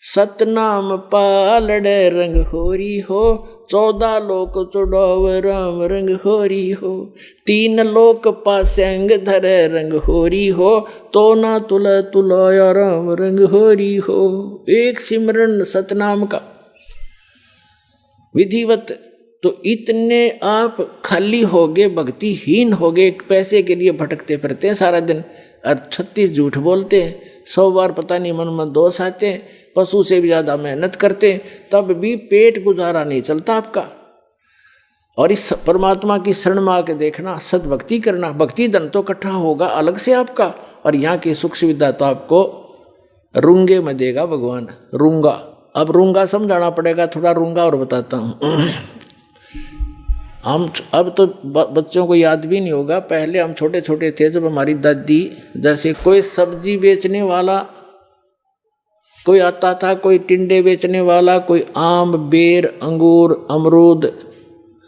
सतनाम पालड़े रंग होरी हो, 14 लोक चुड़ाव राम रंग होरी हो, 3 लोक पासेंग धरे रंग होरी हो, तो ना तुला तुलाया राम रंग होरी हो। एक सिमरन सतनाम का विधिवत, तो इतने आप खाली हो गए, भक्तिहीन हो गए, पैसे के लिए भटकते फिरते हैं सारा दिन और 36 झूठ बोलते हैं, 100 बार पता नहीं मन में दोष आते हैं, पशु से भी ज़्यादा मेहनत करते, तब भी पेट गुजारा नहीं चलता आपका। और इस परमात्मा की शरण में आके देखना, सद्भक्ति करना, भक्ति धन तो इकट्ठा होगा अलग से आपका, और यहाँ की सुख सुविधा तो आपको रूंगे में देगा भगवान, रूंगा। अब रूंगा समझाना पड़ेगा, थोड़ा रूंगा और बताता हूँ। हम अब तो बच्चों को याद भी नहीं होगा, पहले हम छोटे छोटे थे जब हमारी दादी, जैसे कोई सब्जी बेचने वाला कोई आता था, कोई टिंडे बेचने वाला, कोई आम बेर अंगूर अमरूद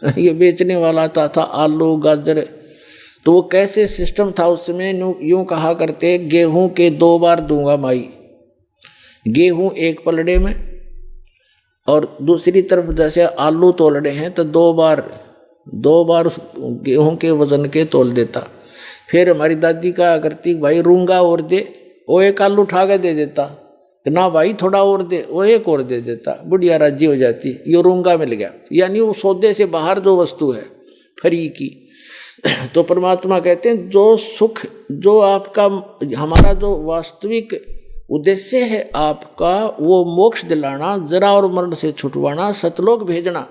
ये बेचने वाला आता था, आलू गाजर। तो वो कैसे सिस्टम था उसमें, यूँ कहा करते, गेहूं के 2 बार दूंगा माई, गेहूं एक पलड़े में, और दूसरी तरफ जैसे आलू तोलड़े हैं तो 2 बार उस गेहूं के वजन के तोल देता। फिर हमारी दादी कहा करती, भाई रूंगा और दे, वो एक आलू उठा के दे देता, ना भाई थोड़ा और दे, वो एक और दे देता, बुढ़िया राजी हो जाती, ये रूंगा मिल गया। यानी वो सौदे से बाहर जो वस्तु है फ्री की। तो परमात्मा कहते हैं जो सुख, जो आपका हमारा जो वास्तविक उद्देश्य है आपका, वो मोक्ष दिलाना, जरा और मरण से छुटवाना, सतलोक भेजना,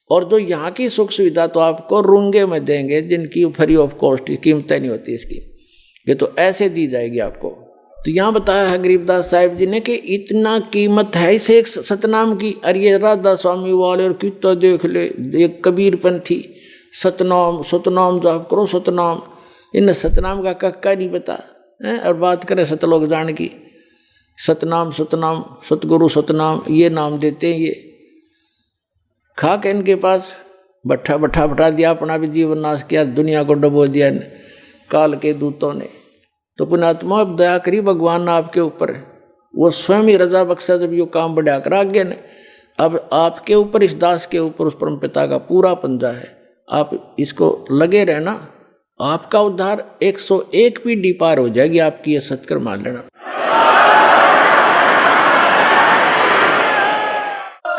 और जो यहाँ की सुख सुविधा तो आपको रूंगे में देंगे, जिनकी फ्री ऑफ कॉस्ट कीमतें नहीं होती इसकी, ये तो ऐसे दी जाएगी आपको। तो यहाँ बताया है गरीबदास साहिब जी ने कि इतना कीमत है इस एक सतनाम की। अरे ये राधा स्वामी वाले और कितना देख ले, एक कबीरपंथी सतनाम सतनाम जाप करो सतनाम, इन सतनाम का कक्का नहीं पता है, और बात करें सतलोक जान की, सतनाम सतनाम सतगुरु सतनाम ये नाम देते हैं। ये खा के इनके पास बैठा दिया, अपना भी जीवन नाश किया, दुनिया को डुबो दिया काल के दूतों ने। तो पुण्यात्मा अब दया करी भगवान ने आपके ऊपर, वो स्वयं ही रजा बख्शा जब यो काम बढ़ा कर आगे ने। अब आपके ऊपर, इस दास के ऊपर उस परम पिता का पूरा पंजा है, आप इसको लगे रहना, आपका उद्धार 101 पीढ़ी पार हो जाएगी आपकी, ये सत्कर मान लेना।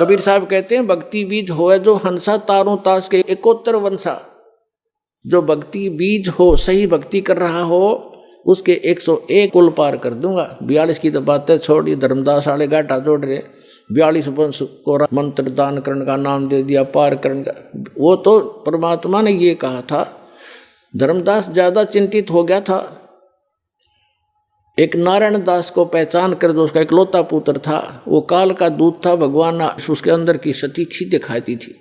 कबीर साहब कहते हैं, भक्ति बीज होए जो हंसा, तारों तास के 71 वंशा। जो भक्ति बीज हो, सही भक्ति कर रहा हो, उसके 101 कुल पार कर दूंगा। 42 की तो बातें छोड़ी, धर्मदास वाले गाटा जोड़ रहे, 42 वंश को मंत्र दान करने का नाम दे दिया, पार करने का। वो तो परमात्मा ने ये कहा था। धर्मदास ज्यादा चिंतित हो गया था, एक नारायण दास को पहचान कर, जो उसका इकलौता पुत्र था, वो काल का दूत था, भगवान ने उसके अंदर की सती थी दिखाती थी।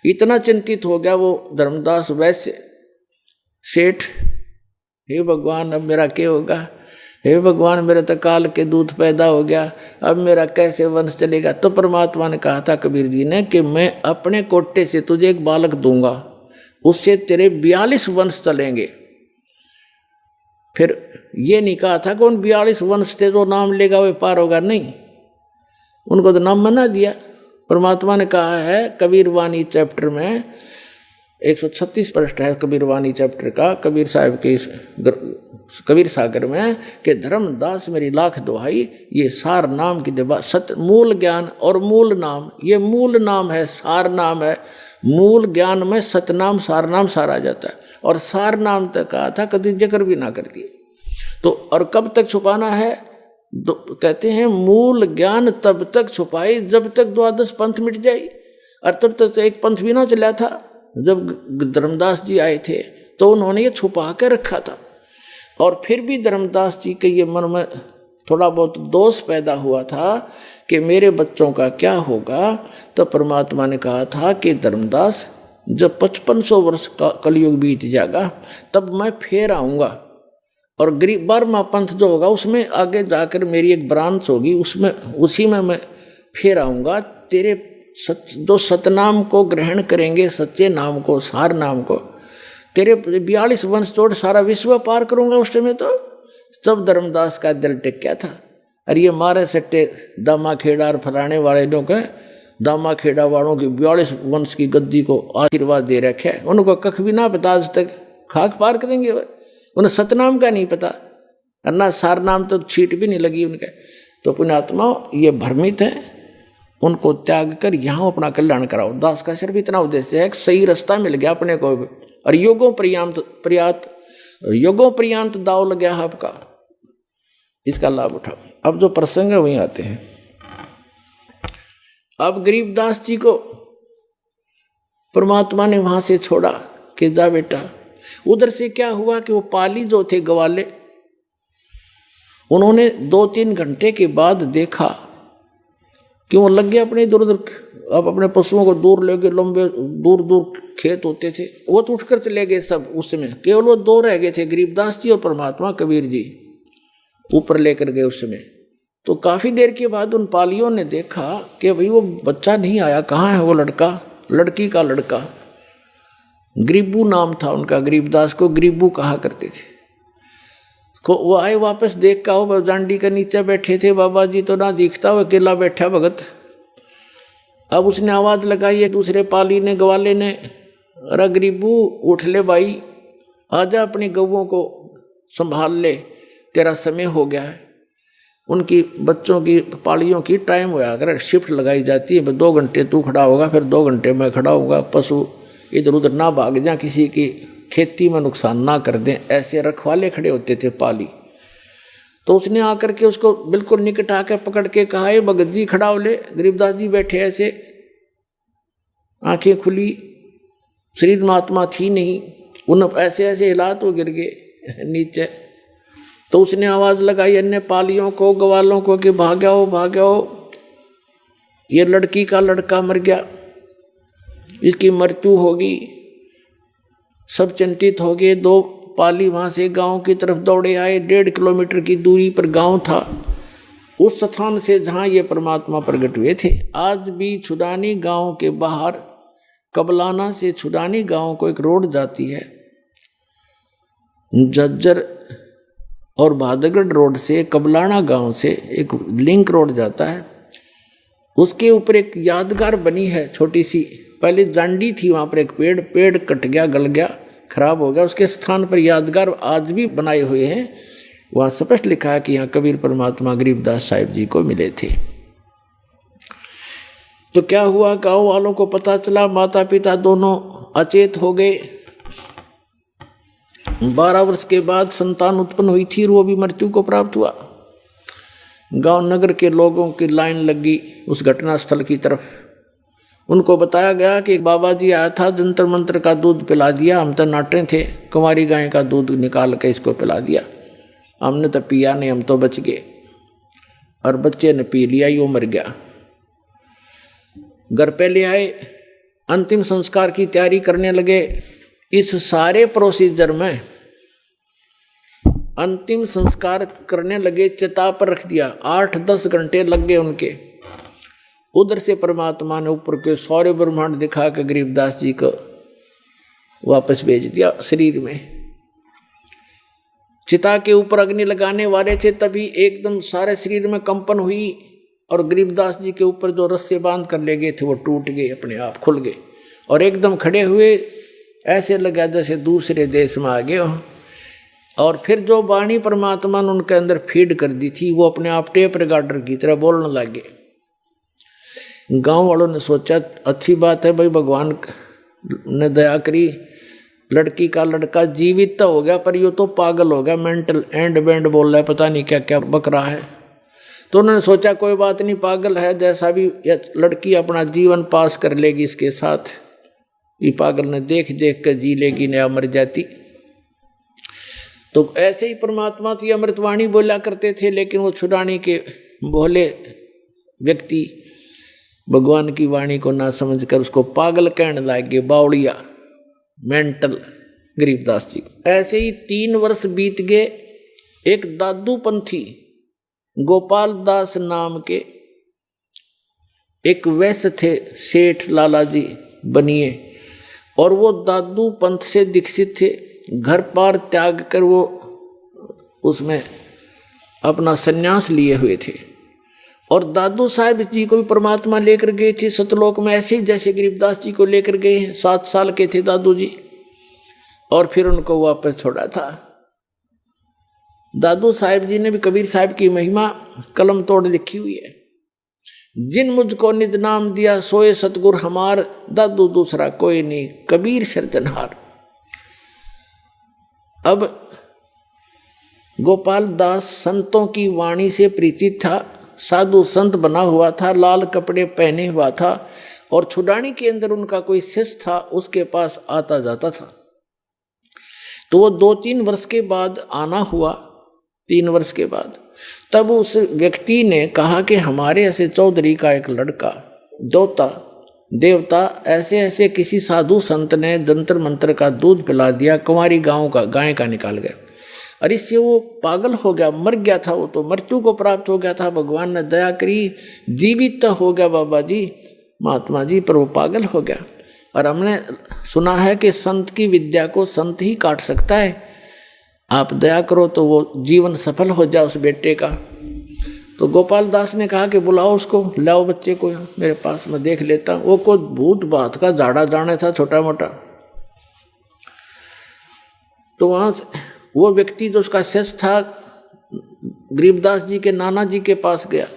इतना चिंतित हो गया वो धर्मदास वैश्य सेठ, हे भगवान अब मेरा क्या होगा, हे भगवान मेरे तो काल के दूध पैदा हो गया, अब मेरा कैसे वंश चलेगा। तो परमात्मा ने कहा था कबीर जी ने कि मैं अपने कोटे से तुझे एक बालक दूंगा, उससे तेरे 42 वंश चलेंगे। फिर ये नहीं कहा था कि उन 42 वंश से जो नाम लेगा वे पार होगा, नहीं, उनको तो नाम मना दिया। परमात्मा ने कहा है कबीर वाणी चैप्टर में 136 पृष्ठ है कबीर वाणी चैप्टर का, कबीर साहब के कबीर सागर में, कि धर्मदास मेरी लाख दुहाई, ये सार नाम की देवा, सत मूल ज्ञान और मूल नाम, ये मूल नाम है, सार नाम है। मूल ज्ञान में सतनाम सार नाम सार आ जाता है, और सार नाम तक कहा था कभी जिक्र भी ना करती। तो और कब तक छुपाना है, कहते हैं मूल ज्ञान तब तक छुपाई जब तक 12 पंथ मिट जाए, और तब तक एक पंथ भी ना चला था। जब धर्मदास जी आए थे तो उन्होंने ये छुपा कर रखा था, और फिर भी धर्मदास जी के ये मन में थोड़ा बहुत दोष पैदा हुआ था कि मेरे बच्चों का क्या होगा। तो परमात्मा ने कहा था कि धर्मदास जब 5500 वर्ष का कलयुग बीत जाएगा तब मैं फिर आऊँगा, और 12वां पंथ जो होगा उसमें आगे जाकर मेरी एक ब्रांच होगी, उसमें उसी में मैं फिर आऊँगा। तेरे जो सतनाम को ग्रहण करेंगे, सच्चे नाम को, सार नाम को, तेरे 42 वंश तोड़ सारा विश्व पार करूंगा उस समय। तो सब धर्मदास का दिल टिक गया था। अरे ये मारे सट्टे दामा खेड़ा और फलाने वाले लोग दामा खेड़ा वालों की 42 वंश की गद्दी को आशीर्वाद दे रखे, उनको कख भी ना पता, आज तक खाक पार करेंगे। उन्हें सतनाम का नहीं पता, अन्ना सार नाम तो छीट भी नहीं लगी उनके। तो पुण्यात्मा ये भ्रमित है, उनको त्याग कर यहाँ अपना कल्याण कराओ। दास का सिर्फ इतना उद्देश्य है कि सही रास्ता मिल गया अपने को, और योगों पर्यांत दाव लग गया आपका, इसका लाभ उठाओ। अब जो प्रसंग है वहीं आते हैं। अब गरीबदास जी को परमात्मा ने वहां से छोड़ा कि जा बेटा। उधर से क्या हुआ कि वो पाली जो थे ग्वाले, उन्होंने 2-3 घंटे के बाद देखा कि वो लग गए अपने इधर उधर, अब अपने पशुओं को दूर ले गए। लंबे दूर दूर खेत होते थे, वो तो उठकर चले गए सब। उस समय केवल वो 2 रह गए थे, गरीबदास जी और परमात्मा कबीर जी ऊपर लेकर गए उस समय। तो काफी देर के बाद उन पालियों ने देखा कि भाई वो बच्चा नहीं आया, कहाँ है वो लड़का, लड़की का लड़का। गरीबू नाम था उनका, गरीबदास को गरीबू कहा करते थे। वो आए वापस, देख का हो जांडी के नीचे बैठे थे बाबा जी, तो ना दिखता वो अकेला बैठा भगत। अब उसने आवाज लगाई है दूसरे पाली ने, ग्वाले ने, अरे गरीबू उठ ले भाई, आजा अपनी गौओं को संभाल ले, तेरा समय हो गया है। उनकी बच्चों की पालियों की टाइम होया अगर शिफ्ट लगाई जाती है, 2 घंटे तू खड़ा होगा, फिर 2 घंटे मैं खड़ा होऊंगा, पशु इधर उधर ना भाग जाए, किसी की खेती में नुकसान ना कर दें, ऐसे रखवाले खड़े होते थे पाली। तो उसने आकर के उसको बिल्कुल निकट आकर पकड़ के कहा, ये भगत जी खड़ा हो ले। गरीबदास जी बैठे ऐसे, आंखें खुली, शरीर में आत्मा थी नहीं, उन ऐसे ऐसे हिला तो गिर गए नीचे। तो उसने आवाज लगाई अन्य पालियों को, ग्वालों को कि भाग्याओ भाग्याओ, ये लड़की का लड़का मर गया, इसकी मृत्यु होगी। सब चिंतित हो गए। 2 पाली वहां से गांव की तरफ दौड़े आए। 1.5 किलोमीटर की दूरी पर गांव था, उस स्थान से जहां ये परमात्मा प्रकट हुए थे। आज भी छुदानी गांव के बाहर कबलाना से छुदानी गांव को एक रोड जाती है, झज्जर और भादगढ़ रोड से कबलाना गांव से एक लिंक रोड जाता है। उसके ऊपर एक यादगार बनी है छोटी सी, पहले जांडी थी, वहां पर एक पेड़ कट गया, गल गया, खराब हो गया, उसके स्थान पर यादगार आज भी बनाए हुए हैं। वहां स्पष्ट लिखा है कि यहाँ कबीर परमात्मा गरीबदास साहिब जी को मिले थे। तो क्या हुआ, गांव वालों को पता चला, माता पिता दोनों अचेत हो गए। 12 वर्ष के बाद संतान उत्पन्न हुई थी और वो भी मृत्यु को प्राप्त हुआ। गांव नगर के लोगों की लाइन लगी उस घटना स्थल की तरफ। उनको बताया गया कि एक बाबा जी आया था, जंतर मंत्र का दूध पिला दिया, हम तो नाटे थे, कुंवारी गाय का दूध निकाल के इसको पिला दिया, हमने तो पिया नहीं, हम तो बच गए। और बच्चे ने पी लिया, यो मर गया। घर पे ले आए, अंतिम संस्कार की तैयारी करने लगे। इस सारे प्रोसीजर में अंतिम संस्कार करने लगे, चिता पर रख दिया, 8-10 घंटे लग गए उनके। उधर से परमात्मा ने ऊपर के सारे ब्रह्मांड दिखा के गरीबदास जी को वापस भेज दिया शरीर में। चिता के ऊपर अग्नि लगाने वाले थे, तभी एकदम सारे शरीर में कंपन हुई और गरीबदास जी के ऊपर जो रस्से बांध कर ले गए थे वो टूट गए, अपने आप खुल गए और एकदम खड़े हुए, ऐसे लगा जैसे दूसरे देश में आ गए हो। और फिर जो वाणी परमात्मा ने उनके अंदर फीड कर दी थी, वो अपने आप टेप रिकॉर्डर की तरह बोलने लगे। गांव वालों ने सोचा अच्छी बात है भाई, भगवान ने दया करी, लड़की का लड़का जीवित तो हो गया, पर ये तो पागल हो गया, मेंटल एंड बैंड बोल रहा है, पता नहीं क्या क्या बक रहा है। तो उन्होंने सोचा कोई बात नहीं, पागल है, जैसा भी लड़की अपना जीवन पास कर लेगी इसके साथ, ये पागल ने देख देख कर जी लेगी, नया मर जाती। तो ऐसे ही परमात्मा की अमृतवाणी बोला करते थे, लेकिन वो छुड़ाने के भोले व्यक्ति भगवान की वाणी को ना समझकर उसको पागल कहने लगे, बावड़िया, मेंटल गरीबदास जी। ऐसे ही 3 वर्ष बीत गए। एक दादू पंथी गोपाल दास नाम के एक वैश्य थे, सेठ लाला जी बनिए, और वो दादू पंथ से दीक्षित थे, घर पार त्याग कर वो उसमें अपना संन्यास लिए हुए थे। और दादू साहब जी को भी परमात्मा लेकर गए थे सतलोक में, ऐसे ही जैसे गरीबदास जी को लेकर गए। 7 साल के थे दादू जी, और फिर उनको वापस छोड़ा था। दादू साहब जी ने भी कबीर साहब की महिमा कलम तोड़ लिखी हुई है। जिन मुझको निज नाम दिया सोए सतगुर हमार, दादू दूसरा कोई नहीं कबीर सिरजनहार। अब गोपाल दास संतों की वाणी से परिचित था, साधु संत बना हुआ था, लाल कपड़े पहने हुआ था, और छुड़ानी के अंदर उनका कोई शिष्य था, उसके पास आता जाता था। तो वो 2-3 वर्ष के बाद आना हुआ, 3 वर्ष के बाद, तब उस व्यक्ति ने कहा कि हमारे ऐसे चौधरी का एक लड़का देवता ऐसे ऐसे किसी साधु संत ने जंतर मंत्र का दूध पिला दिया, कुंवारी गाय का निकाल गया। और इससे वो पागल हो गया, मर गया था, वो तो मृत्यु को प्राप्त हो गया था। भगवान ने दया करी, जीवित तो हो गया बाबा जी, महात्मा जी, पर वो पागल हो गया। और हमने सुना है कि संत की विद्या को संत ही काट सकता है। आप दया करो तो वो जीवन सफल हो जाए उस बेटे का। तो गोपाल दास ने कहा कि बुलाओ उसको, लाओ बच्चे को मेरे पास, मैं देख लेता हूँ। वो कोई भूत बात का जाड़ा जाने था छोटा मोटा। तो वहाँ से वो व्यक्ति जो उसका शिष्य था गरीबदास जी के नाना जी के पास गया,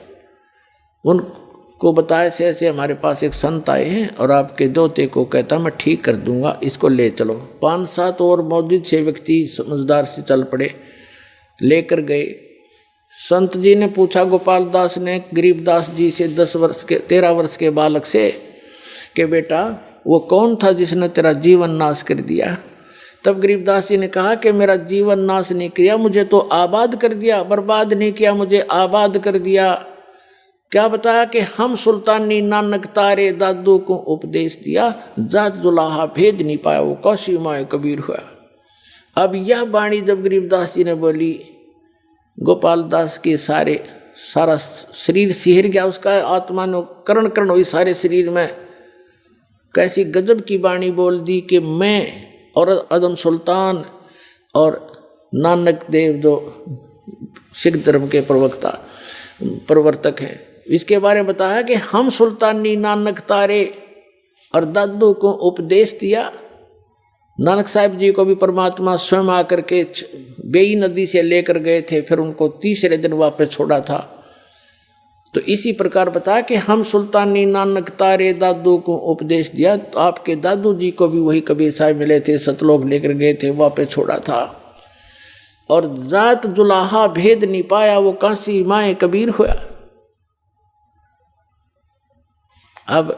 उनको बताया से ऐसे हमारे पास एक संत आए हैं और आपके दोते को कहता मैं ठीक कर दूंगा, इसको ले चलो। 5-7 और मौजूद 6 व्यक्ति समझदार से चल पड़े, लेकर गए। संत जी ने पूछा गोपाल दास ने गरीबदास जी से 13 वर्ष के बालक से कि बेटा वो कौन था जिसने तेरा जीवन नाश कर दिया? तब गरीबदास जी ने कहा कि मेरा जीवन नाश नहीं किया, मुझे तो आबाद कर दिया, बर्बाद नहीं किया, मुझे आबाद कर दिया। क्या बताया कि हम सुल्तानी नानक तारे दादू को उपदेश दिया, जात जुलाहा भेद नहीं पाया, वो कौशी माए कबीर हुआ। अब यह वाणी जब गरीबदास जी ने बोली, गोपाल दास के सारा शरीर सिहर गया, उसका आत्मा ने करण हुई सारे शरीर में। कैसी गजब की वाणी बोल दी कि मैं और अदम सुल्तान और नानक देव जो सिख धर्म के प्रवर्तक हैं, इसके बारे में बताया कि हम सुल्तानी नानक तारे और दादू को उपदेश दिया। नानक साहब जी को भी परमात्मा स्वयं आकर के बेई नदी से लेकर गए थे, फिर उनको 3रे दिन वापस छोड़ा था। तो इसी प्रकार बताया कि हम सुल्तानी नानक तारे दादू को उपदेश दिया। तो आपके दादू जी को भी वही कबीर साहब मिले थे, सतलोक लेकर गए थे, वापस छोड़ा था। और जात जुलाहा भेद नहीं पाया, वो काशी माए कबीर हुआ। अब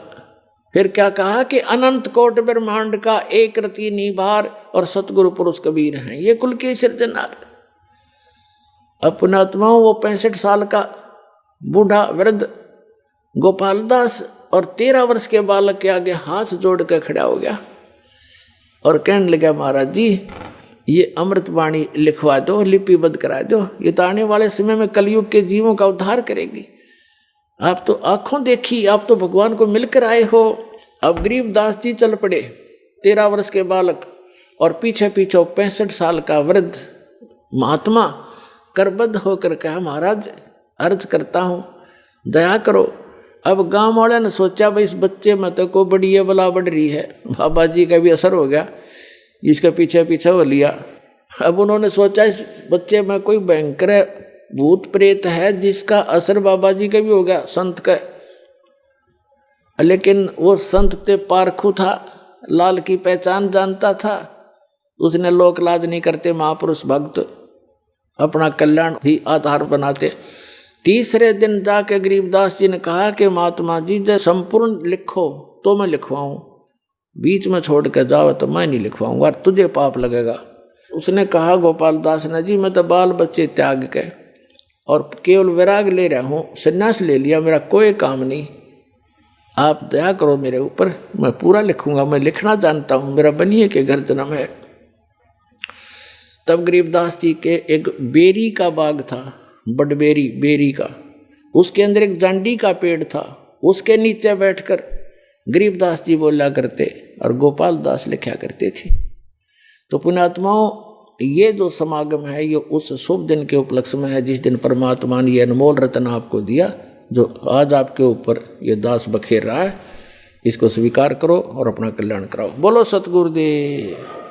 फिर क्या कहा कि अनंत कोट ब्रह्मांड का एक रति निभार और सतगुरु पुरुष कबीर हैं, ये कुल के सिरजनहार। अपनात्माओं वो 65 साल का बूढ़ा वृद्ध गोपाल दास और 13 वर्ष के बालक के आगे हाथ जोड़ कर खड़ा हो गया और कहने लगा महाराज जी ये अमृतवाणी लिखवा दो, लिपिबद्ध करा दो, ये तो आने वाले समय में कलयुग के जीवों का उद्धार करेगी। आप तो आंखों देखी, आप तो भगवान को मिलकर आए हो। अब गरीबदास जी चल पड़े, 13 वर्ष के बालक और पीछे 65 साल का वृद्ध महात्मा करबद्ध होकर कहा महाराज अर्ज करता हूँ दया करो। अब गांव वाले ने सोचा भाई इस बच्चे में तो को बड़ी बला बढ़ रही है, बाबा जी का भी असर हो गया, इसके पीछे हो लिया। अब उन्होंने सोचा इस बच्चे में कोई भयंकर भूत प्रेत है जिसका असर बाबा जी का भी हो गया, संत का। लेकिन वो संत ते पारखू था, लाल की पहचान जानता था, उसने लोक लाज नहीं करते, महापुरुष भक्त अपना कल्याण ही आधार बनाते। 3रे दिन जाके गरीबदास जी ने कहा कि महात्मा जी जब संपूर्ण लिखो तो मैं लिखवाऊं, बीच में छोड़ के जाओ तो मैं नहीं लिखवाऊंगा, तुझे पाप लगेगा। उसने कहा गोपाल दास ने जी मैं तो बाल बच्चे त्याग के और केवल वैराग ले रहा हूँ, संन्यास ले लिया, मेरा कोई काम नहीं, आप दया करो मेरे ऊपर, मैं पूरा लिखूंगा, मैं लिखना जानता हूँ, मेरा बनिए के घर जन्म है। तब गरीबदास जी के एक बेरी का बाग था, बेरी का, उसके अंदर एक जांडी का पेड़ था, उसके नीचे बैठकर गरीबदास जी बोला करते और गोपाल दास लिखा करते थे। तो पुण्यात्माओं, ये जो समागम है ये उस शुभ दिन के उपलक्ष्य में है जिस दिन परमात्मा ने ये अनमोल रत्न आपको दिया, जो आज आपके ऊपर ये दास बखेर रहा है। इसको स्वीकार करो और अपना कल्याण कराओ। बोलो सतगुरुदेव।